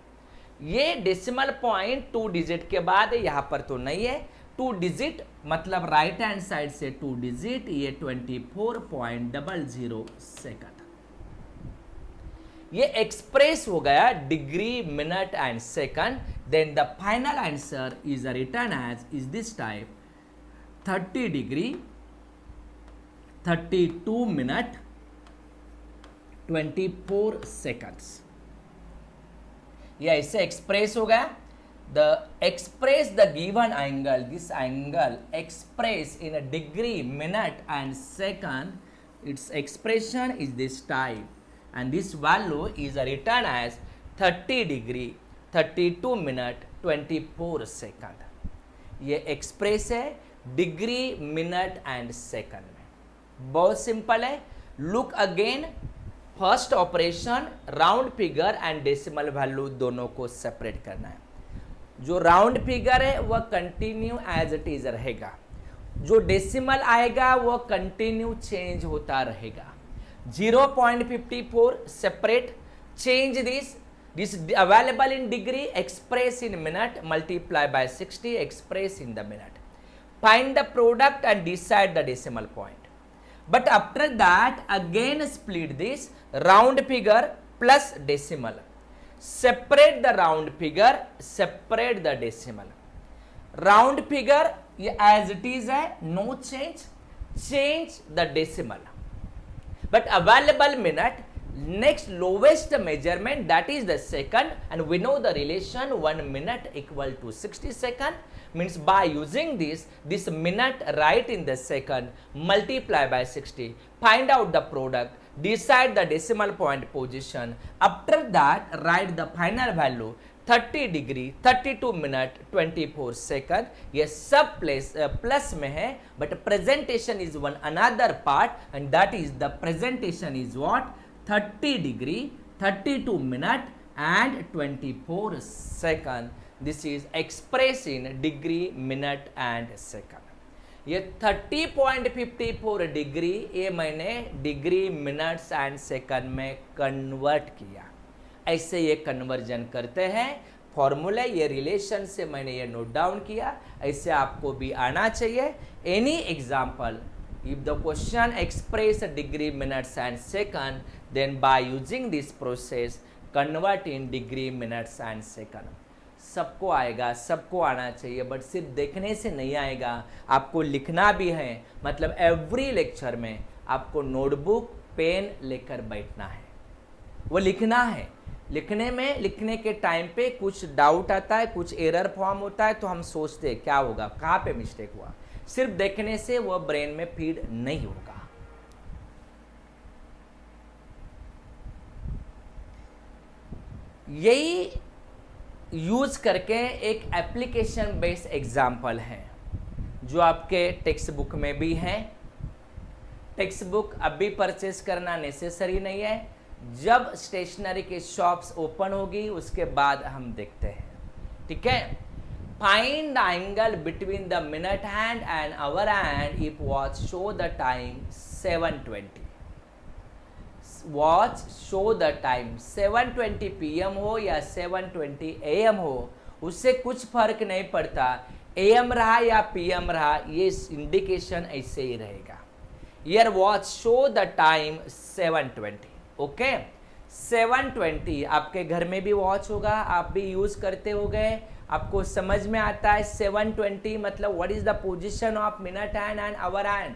ये डेसिमल पॉइंट 2 डिजिट के बाद है, यहाँ पर तो नहीं है। 2 डिजिट मतलब राइट हैंड साइड से 2 डिजिट, ये 24.00 सेकंड। ये एक्सप्रेस हो गया degree, minute and second. Then the final answer is written as is this type 30 degree 32 minute 24 seconds. ये ऐसे एक्सप्रेस हो गया। The express the given angle, this angle express in a degree, minute and second, its expression is this type, and this value is written as 30 degree 32 minute 24 second. ये एक्सप्रेस है डिग्री, मिनट एंड सेकंड में। बहुत सिंपल है। Look again, first operation round figure and decimal value दोनों को सेपरेट करना है। जो राउंड फिगर है वह कंटिन्यू एज इट इज रहेगा, जो डेसिमल आएगा वह कंटिन्यू चेंज होता रहेगा। 0.54 separate, change this available in degree, express in minute, multiply by 60, express in the minute. Find the product and decide the decimal point. But after that again split this round figure plus decimal, separate the round figure, separate the decimal. Round figure ये as it is है, no change, change the decimal. But available minute Next lowest measurement, that is the second, and we know the relation 1 minute equal to 60 second. Means by using this minute write in the second, multiply by 60, find out the product, decide the decimal point position. After that write the final value 30 degree 32 minute 24 second. ये सब प्लस में है, but presentation is one another part, and that is the presentation is what 30 degree 32 minute and 24 second. This is express in degree minute and second. ये 30.54 डिग्री ये मैंने डिग्री मिनट्स एंड सेकंड में कन्वर्ट किया. ऐसे ये कन्वर्जन करते हैं. फॉर्मूला ये रिलेशन से मैंने ये नोट डाउन किया, ऐसे आपको भी आना चाहिए. Any example if the question express degree minutes and second, then by using this process convert in degree minutes and second. सबको आएगा, सबको आना चाहिए, बट सिर्फ देखने से नहीं आएगा, आपको लिखना भी है. मतलब एवरी लेक्चर में आपको नोटबुक पेन लेकर बैठना है, वो लिखना है. लिखने के टाइम पे कुछ डाउट आता है, कुछ एरर फॉर्म होता है, तो हम सोचते हैं क्या होगा, कहाँ पे मिस्टेक हुआ. सिर्फ देखने से वो ब्रेन में फीड नहीं होगा. यही यूज करके एक एप्लीकेशन बेस्ड एग्जाम्पल है जो आपके टेक्स्ट बुक में भी है. टेक्स्ट बुक अभी परचेस करना नेसेसरी नहीं है, जब स्टेशनरी के शॉप्स ओपन होगी उसके बाद हम देखते हैं. ठीक है. Find the angle between the minute hand and hour hand if watch show the time 7:20. Watch show the time 7:20 PM हो या 7:20 AM हो, उससे कुछ फर्क नहीं पड़ता. AM रहा या PM रहा, ये इंडिकेशन ऐसे ही रहेगा. Year watch show the time 7:20. Okay. 7:20 आपके घर में भी वॉच होगा, आप भी यूज करते हो गए, आपको समझ में आता है. 7:20 मतलब what is the position of minute hand and hour hand.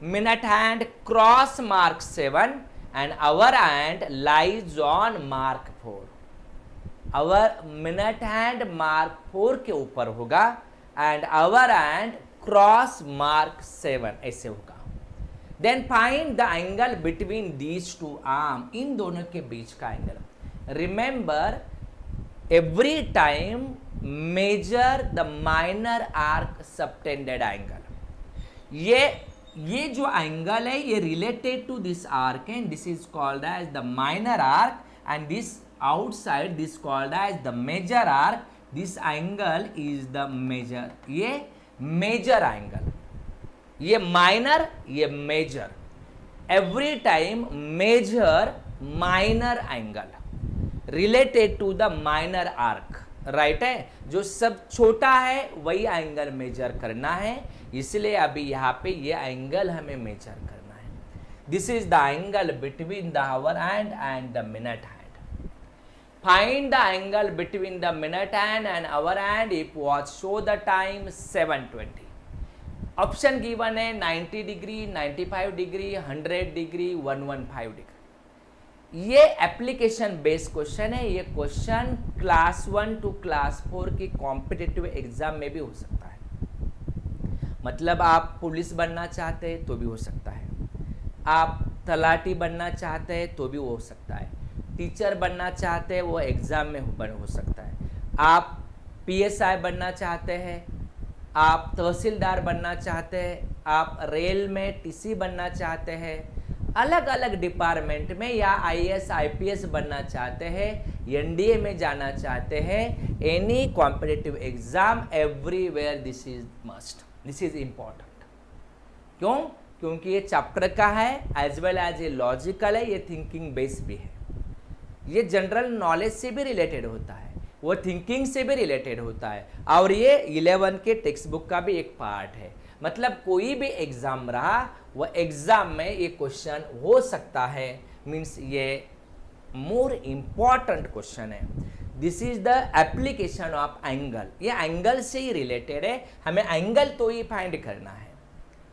Minute hand cross mark 7 and hour hand lies on mark 4. Hour minute hand mark 4 के ऊपर होगा and hour hand cross mark 7 ऐसे होगा. Then find the angle between these two arm. इन दोनों के बीच का angle. Remember every time measure the minor arc subtended angle. ये जो एंगल है ये related to this arc and this is called as the minor arc, and this outside this called as the major arc. This angle is the major. ये मेजर एंगल, ये माइनर, ये major. Every time major minor angle related to the minor arc. Right है. जो सब छोटा है वही एंगल मेजर करना है, इसलिए अभी यहाँ पे ये एंगल हमें मेजर करना है. This is the angle between the hour hand and the minute hand. Find the angle between the minute hand and hour hand if watch show the time 7:20. Option given है 90 डिग्री 95 डिग्री 100 डिग्री 115 डिग्री. ये एप्लीकेशन बेस्ड क्वेश्चन है. ये क्वेश्चन क्लास 1 टू क्लास 4 की कॉम्पिटिटिव एग्जाम में भी हो सकता है. मतलब आप पुलिस बनना चाहते हैं तो भी हो सकता है, आप तलाटी बनना चाहते हैं तो भी हो सकता है, टीचर बनना चाहते हैं वो एग्जाम में हो सकता है, आप PSI बनना चाहते हैं, आप तहसीलदार बनना चाहते हैं, आप रेल में TC बनना चाहते हैं, अलग अलग डिपार्टमेंट में, या IAS IPS बनना चाहते हैं, NDA में जाना चाहते हैं, any competitive exam everywhere this is must, this is important. क्यों? क्योंकि ये चैप्टर का है एज वेल एज ये लॉजिकल है, ये थिंकिंग बेस भी है, ये जनरल नॉलेज से भी रिलेटेड होता है, वो थिंकिंग से भी रिलेटेड होता है, और ये 11 के टेक्स्ट बुक का भी एक पार्ट है. मतलब कोई भी एग्जाम रहा वो एग्जाम में ये क्वेश्चन हो सकता है. मीन्स ये मोर इम्पॉर्टेंट क्वेश्चन है. This is the application of angle. ये एंगल से ही रिलेटेड है, हमें एंगल तो ही फाइंड करना है,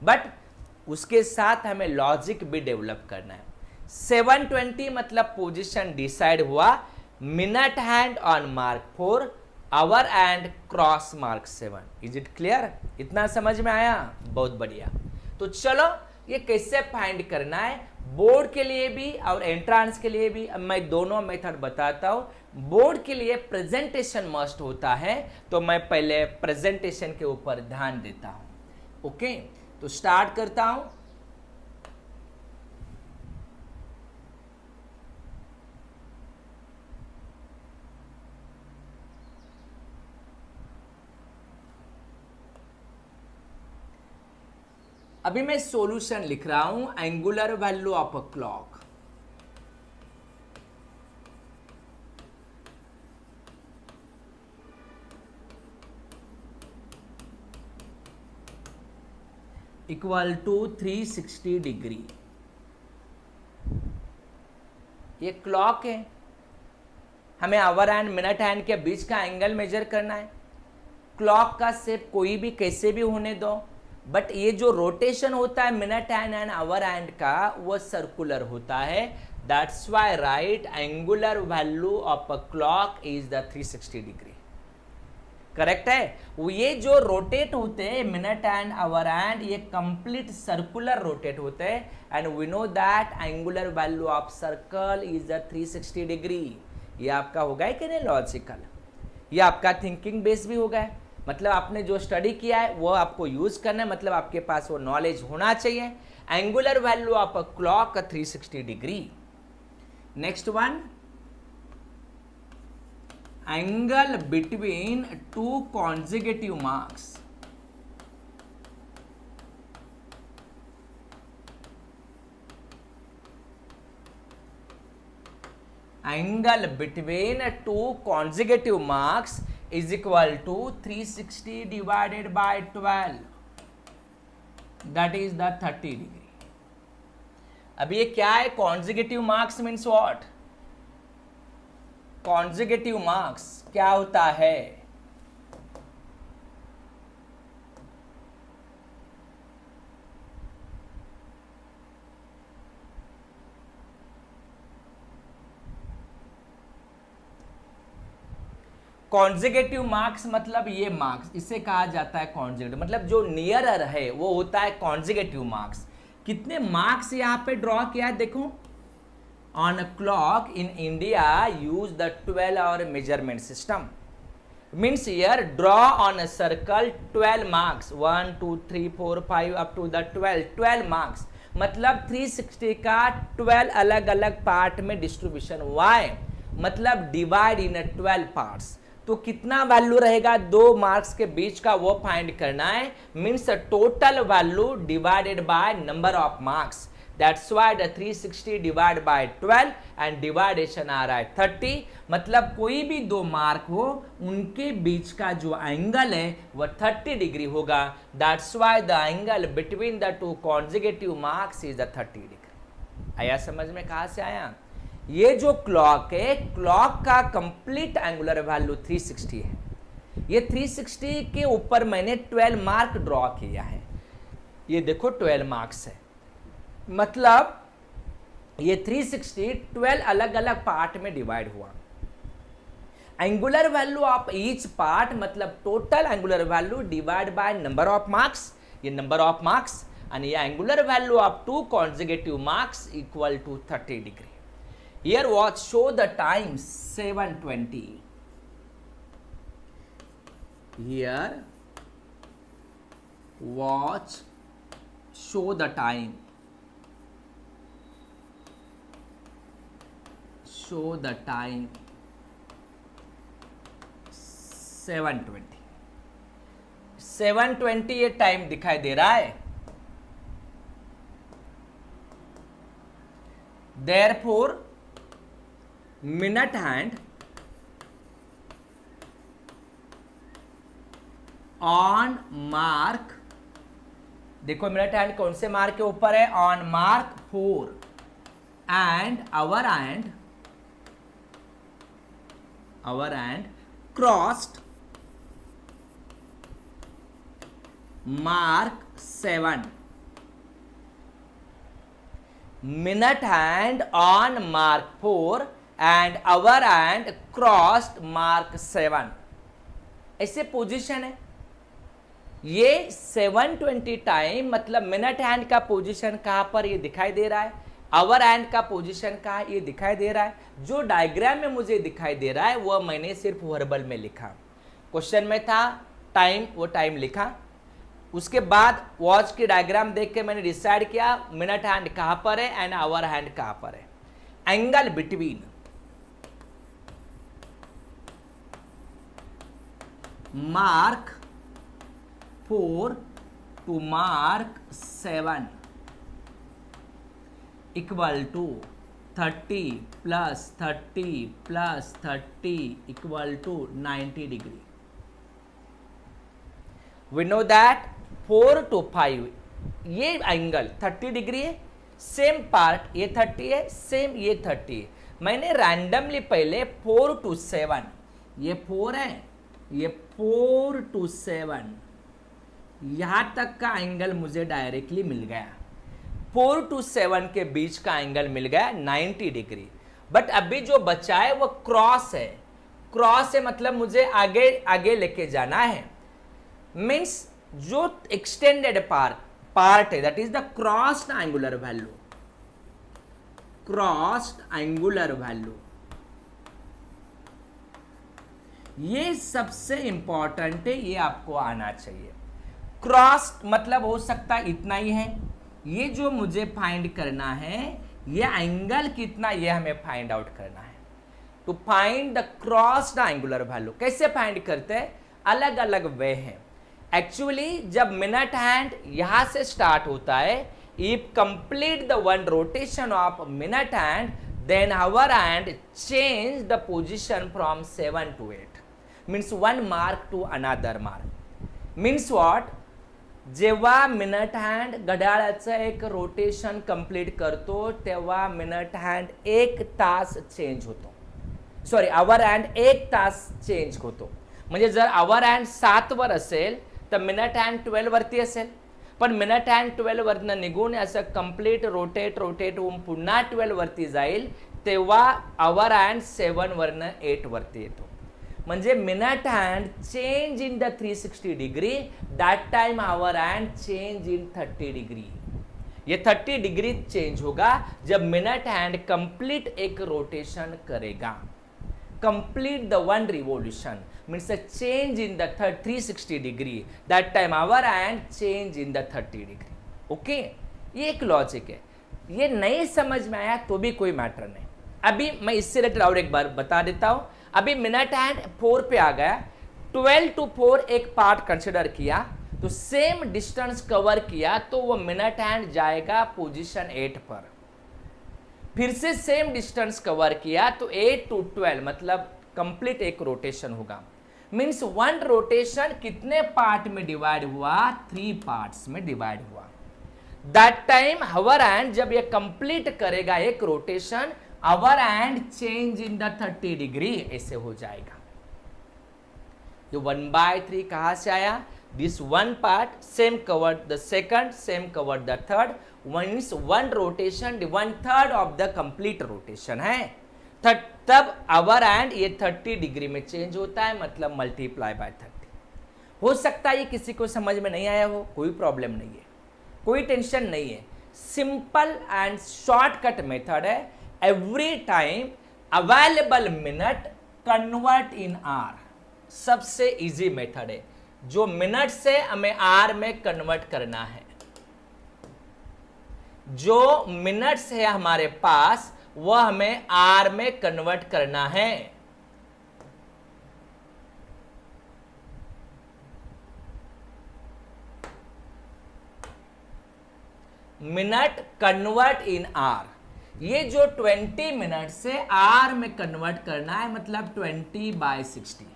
बट उसके साथ हमें लॉजिक भी डेवलप करना है. 7:20 मतलब पोजीशन डिसाइड हुआ, minute hand on mark 4, our and cross mark 7। Is it clear? इतना समझ में आया? बहुत बढ़िया। तो चलो ये कैसे फाइंड करना है बोर्ड के लिए भी और एंट्रांस के लिए भी, अब मैं दोनों मेथड बताता हूं। बोर्ड के लिए प्रेजेंटेशन मस्ट होता है, तो मैं पहले प्रेजेंटेशन के ऊपर ध्यान देता हूं। ओके, तो स्टार्ट करता हूं। अभी मैं सॉल्यूशन लिख रहा हूं, angular value of a clock. Equal to 360 degree. ये क्लॉक है, हमें आवर एंड मिनट हैंड के बीच का एंगल मेजर करना है। क्लॉक का शेप कोई भी कैसे भी होने दो, बट ये जो रोटेशन होता है minute hand and hour hand का, वो सर्कुलर होता है। That's why right angular value of a clock is the 360 degree. Correct है? वो ये जो रोटेट होते हैं मिनट एंड आवर एंड, ये कंप्लीट सर्कुलर रोटेट होते हैं, and we know that angular value of circle is the 360 degree. ये आपका हो गया कि नहीं लॉजिकल? ये आपका थिंकिंग बेस भी हो गया, मतलब आपने जो स्टडी किया है वो आपको यूज करना है, मतलब आपके पास वो नॉलेज होना चाहिए। Angular value of a clock 360 degree. Next one, angle between two consecutive marks. Angle between two consecutive marks is equal to 360 divided by 12, that is the 30 degree। अब ये क्या है? कॉन्जिगेटिव मार्क्स मीन्स व्हाट? कॉन्जिगेटिव मार्क्स क्या होता है? कॉन्जिगेटिव मार्क्स मतलब ये मार्क्स, इसे कहा जाता है कॉन्जिगेटिव, मतलब जो नियरर है वो होता है कॉन्जिगेटिव मार्क्स। कितने मार्क्स यहाँ पे ड्रॉ किया है देखो। On a clock in India use the 12 hour measurement system. Means here draw on a circle 12 marks, 1 2 3 4 5 up to the 12 marks, मतलब 360 का 12 अलग अलग पार्ट में डिस्ट्रीब्यूशन। वाई? मतलब डिवाइड इन 12 पार्ट्स। तो कितना वैल्यू रहेगा दो मार्क्स के बीच का, वो फाइंड करना है। Means total value divided by number of marks. That's why the 360 divide by 12 and division आ रहा है 30। मतलब कोई भी दो मार्क हो उनके बीच का जो एंगल है वह 30 डिग्री होगा। That's why the angle between the two consecutive marks is the 30 degree. आया समझ में? कहां से आया? ये जो क्लॉक है, क्लॉक का कंप्लीट एंगुलर वैल्यू 360 है। ये 360 के ऊपर मैंने 12 मार्क ड्रॉ किया है। ये देखो 12 मार्क्स है, मतलब ये 360 12 अलग अलग पार्ट में डिवाइड हुआ। Angular value of each part मतलब total angular value divide by number of marks, ये नंबर ऑफ मार्क्स, एंड ये angular value of two consecutive marks equal to 30 degree. Here watch, show the time 7:20. Here watch, show the time. Show the time 7:20. 7:20 ये टाइम दिखाई दे रहा है। Therefore minute hand on mark, देखो मिनट हैंड कौन से मार्क के ऊपर है? On mark 4 and hour hand crossed mark 7। Minute hand on mark 4 and hour hand crossed mark 7, ऐसे पोजीशन है। ये 7:20 टाइम मतलब मिनट हैंड का पोजीशन कहां पर ये दिखाई दे रहा है, आवर हैंड का पोजीशन कहां ये दिखाई दे रहा है। जो डायग्राम में मुझे दिखाई दे रहा है वह मैंने सिर्फ वर्बल में लिखा, क्वेश्चन में था टाइम, वो टाइम लिखा। उसके बाद वॉच की डायग्राम देख के मैंने डिसाइड किया मिनट हैंड कहां पर है एंड आवर हैंड कहां पर है। Angle between mark 4 to mark 7 equal to 30 plus 30 plus 30 equal to 90 degree. We know that 4 to 5 ये एंगल 30 डिग्री है, सेम पार्ट ये 30 है, सेम ये 30 है। मैंने रैंडमली पहले 4 to 7, ये 4 है, ये 4 to 7 यहां तक का एंगल मुझे डायरेक्टली मिल गया। 4 to 7 के बीच का एंगल मिल गया 90 डिग्री। बट अभी जो बचा है वो क्रॉस है। क्रॉस है मतलब मुझे आगे आगे लेके जाना है। मीन्स जो एक्सटेंडेड पार्ट है that is the crossed angular value. Crossed angular value ये सबसे इंपॉर्टेंट है, ये आपको आना चाहिए। क्रॉस मतलब हो सकता है इतना ही है। ये जो मुझे फाइंड करना है ये एंगल कितना, ये हमें फाइंड आउट करना है। To find the crossed angular value कैसे फाइंड करते हैं, अलग अलग वे हैं। एक्चुअली जब मिनट हैंड यहां से स्टार्ट होता है, if complete the one rotation of minute hand then hour hand change the position from 7 to 8 means 1 mark to another mark. Means what, जेव्हा मिनट हँड घड्याळाचं एक रोटेशन कंप्लीट करतो तेव्हा मिनट हँड 1 तास चेंज होतो, सॉरी आवर हँड 1 तास चेंज होतो। म्हणजे जर आवर हँड 7 वर असेल तर मिनट हँड 12 वरती असेल, पण मिनट हँड 12 वरनं निघून असं कंप्लीट रोटेट होऊन पुन्हा 12 वरती जाईल तेव्हा आवर हँड 7 वरनं 8 वरती येतो। म्हणजे minute hand change in the 360 degree, that time hour hand change in 30 degree. ये 30 डिग्री चेंज होगा जब मिनट हैंड कंप्लीट एक रोटेशन करेगा। Complete the one revolution means change in the 360 degree, that time hour hand change in the 30 degree. Okay, ये एक लॉजिक है। ये नहीं समझ में आया तो भी कोई मैटर नहीं। अभी मैं इससे रिलेटेड और एक बार बता देता हूं। अभी मिनट हैंड 4 पे आ गया, 12 to 4 एक पार्ट कंसिडर किया तो सेम डिस्टेंस कवर किया तो वो मिनट हैंड जाएगा पोजीशन 8 पर। फिर से सेम डिस्टेंस कवर किया तो 8 to 12 मतलब कंप्लीट एक रोटेशन होगा। मीन्स वन रोटेशन कितने पार्ट में डिवाइड हुआ, 3 पार्ट्स में डिवाइड हुआ। दैट टाइम आवर हैंड जब ये कंप्लीट करेगा एक rotation, hour hand change in the 30 degree ऐसे हो जाएगा। ये 1/3 कहां से आया, this one part same covered the second, same covered the third, means one rotation 1/3 of the complete rotation है। तब आवर हैंड ये 30 डिग्री में चेंज होता है, मतलब मल्टीप्लाई बाय 30। हो सकता है ये किसी को समझ में नहीं आया हो, कोई प्रॉब्लम नहीं है, कोई टेंशन नहीं है। सिंपल एंड शॉर्टकट मेथड है। Every time available minute convert in are, सबसे इजी मेथड है। जो मिनट से हमें आर में कन्वर्ट करना है, जो मिनट्स है हमारे पास वह हमें आर में कन्वर्ट करना है। मिनट कन्वर्ट इन आर, ये जो 20 मिनट से आर में कन्वर्ट करना है, मतलब 20/60।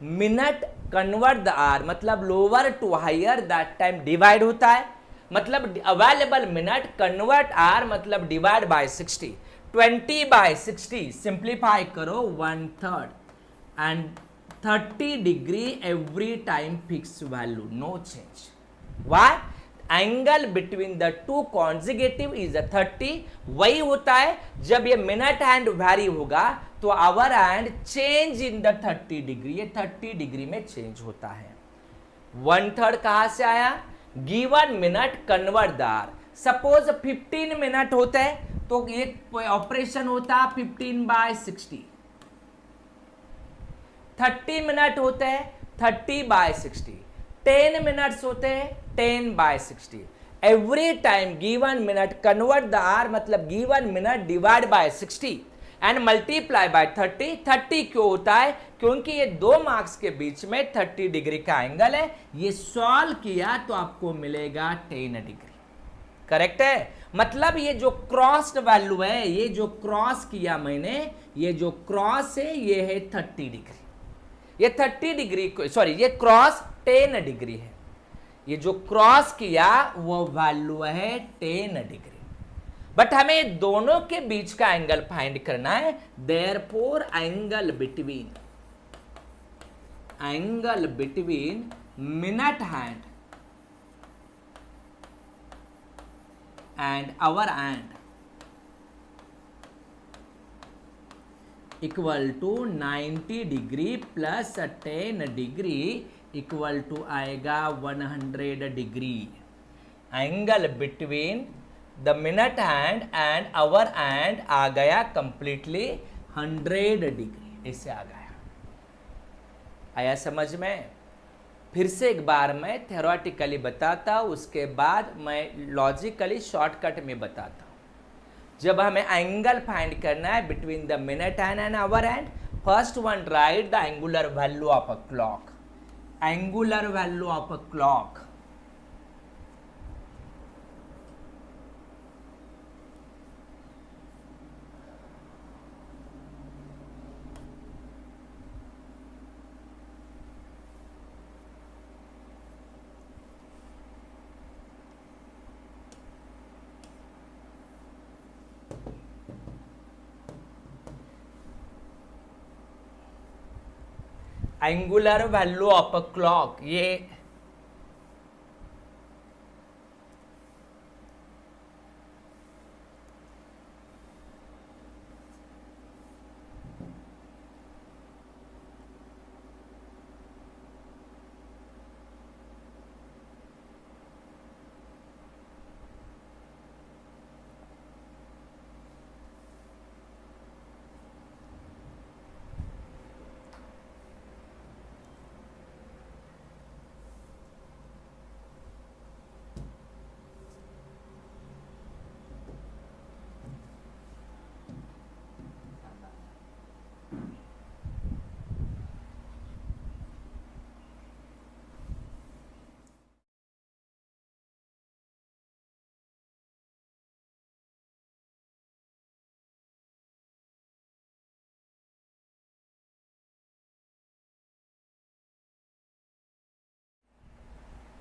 मिनट कन्वर्ट द आर मतलब lower to higher, that time divide होता है, मतलब अवेलेबल मिनट कन्वर्ट आर मतलब डिवाइड बाय 60। 20/60 सिंप्लीफाई करो 1/3 and 30 degree every time fix value, no change. Why? Angle between the two consecutive is 30। वही होता है जब ये मिनट हैंड वैरी होगा तो hour hand change in the 30 degree, ये 30 डिग्री में चेंज होता है। 1/3 कहां से आया? Given minute convert the hour. Suppose 15 minute होता है तो ये ऑपरेशन होता है 15/60। 30 मिनट होते हैं 30/60। 10 मिनट्स होते हैं 10/60। Every time given minute convert the hour, मतलब given minute divide by 60 and multiply by 30। 30 क्यों होता है? क्योंकि ये दो मार्क्स के बीच में 30 डिग्री का एंगल है। ये सॉल्व किया तो आपको मिलेगा 10 डिग्री। करेक्ट है? मतलब ये जो क्रॉस्ड वैल्यू है, ये जो क्रॉस किया मैंने, ये जो क्रॉस है ये है 30 डिग्री। ये 30 डिग्री, सॉरी ये क्रॉस 10 डिग्री है। ये जो क्रॉस किया वो वैल्यू है 10 डिग्री। बट हमें दोनों के बीच का एंगल फाइंड करना है। Therefore angle between minute hand and our hand equal to 90 degree plus 10 degree equal to आएगा 100 degree. Angle between the minute hand and hour hand आ गया कंप्लीटली 100 डिग्री, इससे आ गया। आया समझ में? फिर से एक बार मैं थ्योरेटिकली बताता हूँ, उसके बाद मैं लॉजिकली शॉर्टकट में बताता हूँ। जब हमें एंगल फाइंड करना है between the minute hand and hour hand, first one write the angular value of a clock. Angular value of a clock, angular value of a clock, ये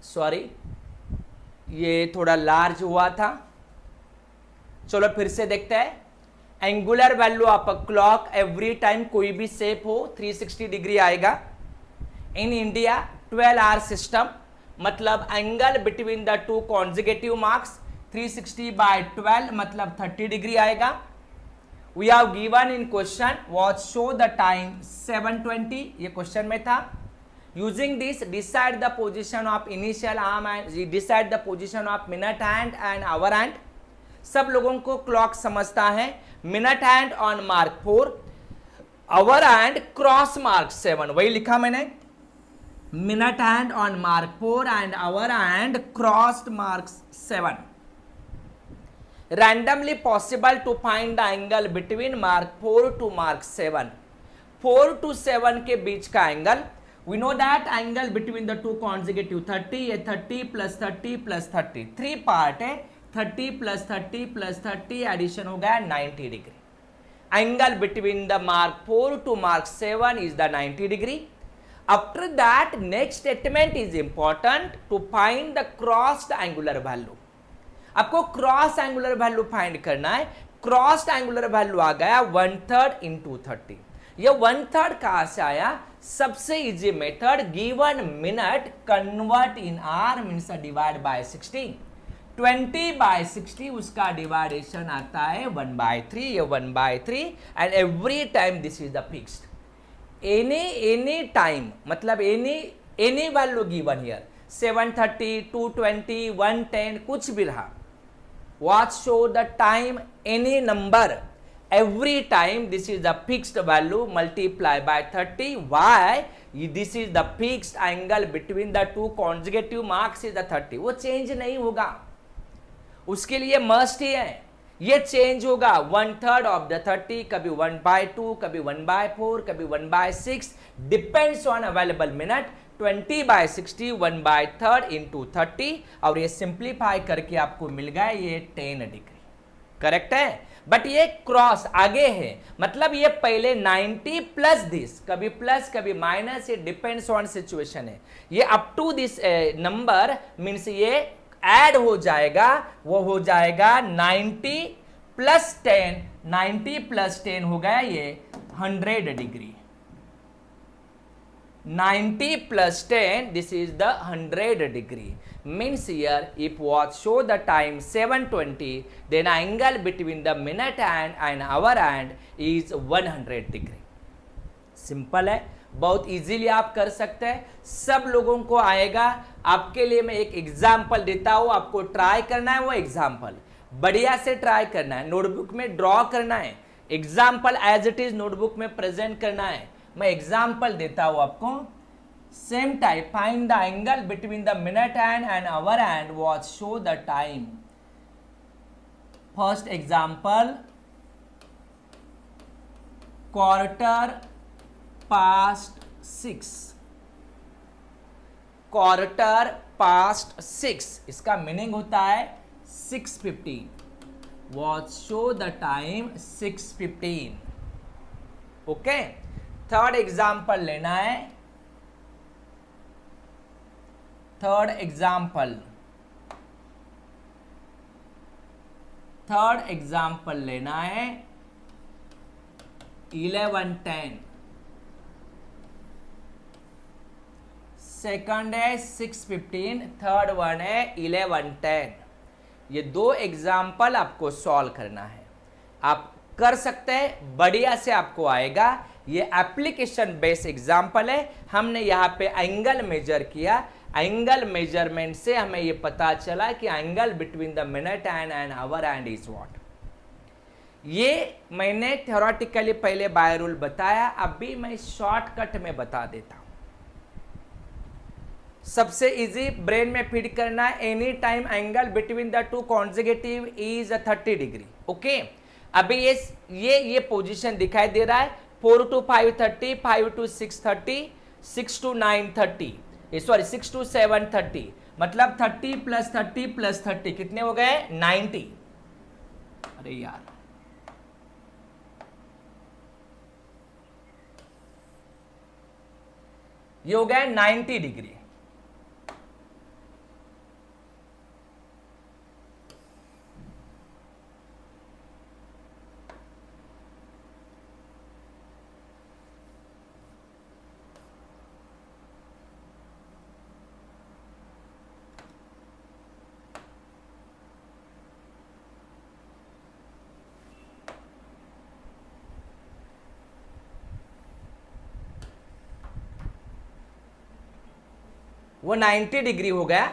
सॉरी ये थोड़ा लार्ज हुआ था। चलो फिर से देखते हैं। Angular value of a clock every time कोई भी शेप हो 360 डिग्री आएगा। इन इंडिया 12 आवर सिस्टम, मतलब angle between the two consecutive marks 360/12 मतलब 30 डिग्री आएगा। We have given in question watch show the time 7:20, ये क्वेश्चन में था। Using this, decide the position of initial arm and decide the position of minute hand and hour hand. सब लोगों को क्लॉक समझता है। Minute hand on mark 4, hour hand cross mark 7, वही लिखा मैंने। Minute hand on mark 4 and hour hand crossed mark 7। Randomly possible to find the angle between mark 4 to mark 7। 4 to 7 के बीच का एंगल, we know that angle between the two consecutive 30, ये 30 plus 30 plus 30, 3 पार्ट है। 30 plus 30 plus 30 एडिशन हो गया 90 degree. Angle between the mark 4 to mark 7 is the 90 degree. After that next statement is important to find the crossed angular value. आपको क्रॉस एंगुलर वैल्यू फाइंड करना है। क्रॉस्ड एंगुलर वैल्यू आ गया 1/3 into 30। ये 1/3 कहां से आया? सबसे easy method, given minute convert in are means divide by 60, 20/60 उसका डिवाइडेशन आता है 1/3, ये 1/3 and every time this is the fixed. Any time मतलब एनी वैल्यू गिवन हियर, 730, 220, 110 कुछ भी रहा, what show the time any number, every time this is the fixed value multiply by 30, why this is the fixed angle between the two consecutive marks is the 30, वो चेंज नहीं होगा, उसके लिए मस्ट ही है, ये चेंज होगा 1/3 ऑफ द 30, कभी 1/2, कभी 1/4, कभी 1/6, depends on available minute, 20/60 1/3 into 30, और ये सिंप्लीफाई करके आपको मिल गया ये 10 डिग्री, करेक्ट है। बट ये क्रॉस आगे है, मतलब ये पहले 90 प्लस दिस, कभी प्लस कभी माइनस, ये डिपेंड्स ऑन सिचुएशन है, ये up to this number means ये ऐड हो जाएगा, वो हो जाएगा 90 प्लस 10, 90 प्लस 10 हो गया ये 100 degree, 90 plus 10 this is the 100 degree, means here if watch show the time 7:20 then angle between the minute hand and hour hand is 100 degree। Simple है, बहुत इजीली आप कर सकते हैं, सब लोगों को आएगा। आपके लिए मैं एक एग्जाम्पल देता हूं, आपको ट्राई करना है, वो एग्जाम्पल बढ़िया से ट्राई करना है, नोटबुक में ड्रॉ करना है, example as it is notebook में प्रेजेंट करना है। मैं एग्जाम्पल देता हूं आपको, same type, find the angle between the minute hand and hour hand, watch show the time. First example, quarter past 6, quarter past 6, इसका मीनिंग होता है 6:15, watch show the time 6:15। Okay, third example लेना है, थर्ड एग्जाम्पल लेना है 11:10, सेकंड है 6:15, थर्ड वन है 11:10। ये दो एग्जाम्पल आपको सॉल्व करना है, आप कर सकते हैं, बढ़िया से आपको आएगा। ये एप्लीकेशन बेस्ड एग्जाम्पल है, हमने यहाँ पे एंगल मेजर किया, एंगल मेजरमेंट से हमें ये पता चला कि angle between the minute hand and hour hand is what. ये मैंने थ्योरेटिकली पहले बाय रूल बताया, अभी मैं शॉर्टकट में बता देता हूं। सबसे इजी ब्रेन में फीड करना है, any time angle between the two consecutive is 30 degree. Okay, अभी ये पोजीशन दिखाई दे रहा है, 4 to 5:30, 5 to 6:30, 6 to 9:30, sorry 6 to 7:30, मतलब 30 + 30 + 30 कितने हो गए? 90। अरे यार, ये हो गया 90 डिग्री। वो 90 डिग्री हो गया।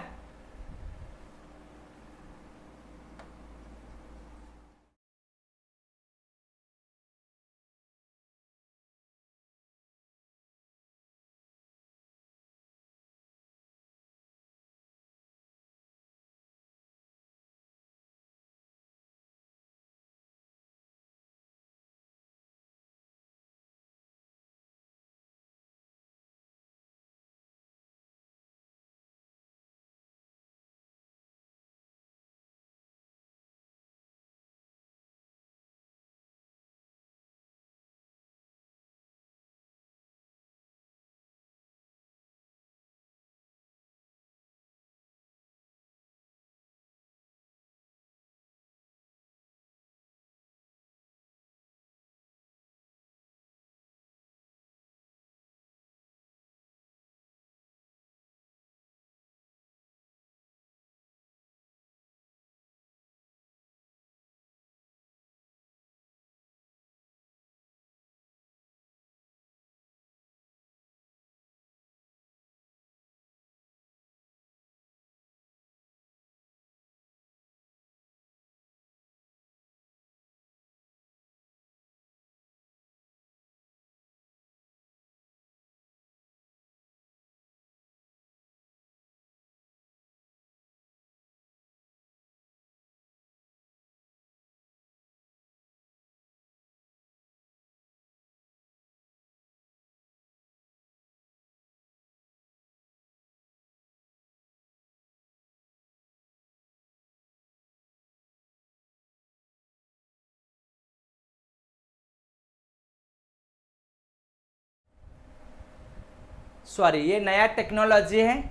सॉरी ये नया टेक्नोलॉजी है,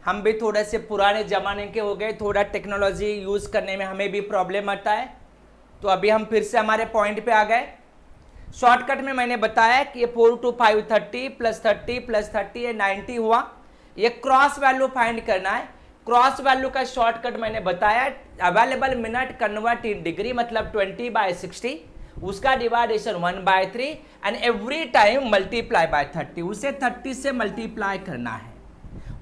हम भी थोड़े से पुराने ज़माने के हो गए, थोड़ा टेक्नोलॉजी यूज़ करने में हमें भी प्रॉब्लम आता है। तो अभी हम फिर से हमारे पॉइंट पे आ गए। शॉर्टकट में मैंने बताया कि ये 4 to 5 30 + 30 ये 90 हुआ। ये क्रॉस वैल्यू फाइंड करना है। क्रॉस वैल्यू का शॉर्टकट मैंने बताया, available minute convert in degree मतलब 20/60, उसका डिवाइडेशन 1/3 and every time multiply by 30, उसे 30 से मल्टीप्लाई करना है।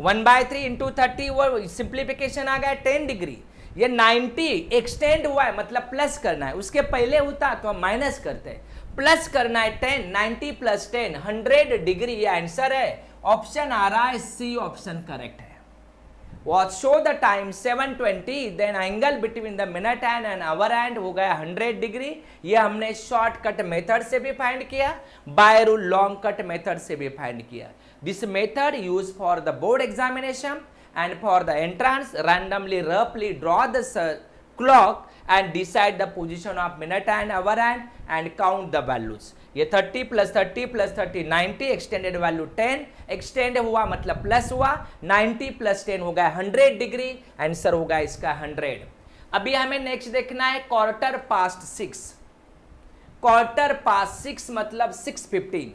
1/3 इंटू 30 वो सिंप्लीफिकेशन आ गया 10 डिग्री। ये 90 एक्सटेंड हुआ है मतलब प्लस करना है, उसके पहले होता तो हम माइनस करते हैं, प्लस करना है 10, 90 + 10 100 डिग्री, ये आंसर है। ऑप्शन आ रहा है सी, ऑप्शन करेक्ट है। What show the time 7:20, then angle between the minute hand and hour hand हो गया 100 डिग्री। ये हमने शॉर्टकट मेथड से भी फाइंड किया, by rule long cut method से भी फाइंड किया। This method use for the board examination and for the entrance, randomly रफली draw the clock and decide the position of minute hand, hour hand and count the values। ये 30 + 30 + 30 90, एक्सटेंडेड वैल्यू 10, एक्सटेंड हुआ मतलब प्लस हुआ, 90 + 10 हो गया 100 डिग्री, आंसर होगा इसका 100। अभी हमें नेक्स्ट देखना है क्वार्टर पास्ट 6। क्वार्टर पास्ट 6 मतलब 6:15,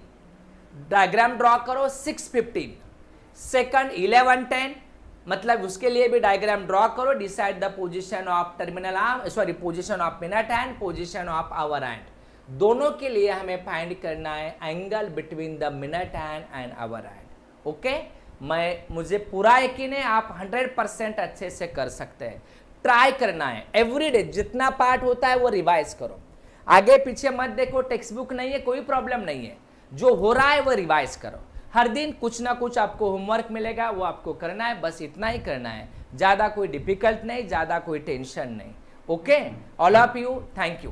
डायग्राम ड्रॉ करो। 6:15 सेकंड 11:10 मतलब उसके लिए भी डायग्राम ड्रॉ करो। Decide the position of terminal arm, sorry position of minute hand, position of hour hand. दोनों के लिए हमें फाइंड करना है angle between the minute hand and hour hand. Okay, मुझे पूरा यकीन है आप 100% अच्छे से कर सकते हैं। ट्राई करना है एवरीडे, जितना पार्ट होता है वो रिवाइज करो। आगे पीछे मत देखो, टेक्स्ट बुक नहीं है कोई प्रॉब्लम नहीं है, जो हो रहा है वो रिवाइज करो। हर दिन कुछ ना कुछ आपको होमवर्क मिलेगा, वो आपको करना है, बस इतना ही करना है, ज़्यादा कोई डिफिकल्ट नहीं, ज़्यादा कोई टेंशन नहीं। Okay, all of you, thank you.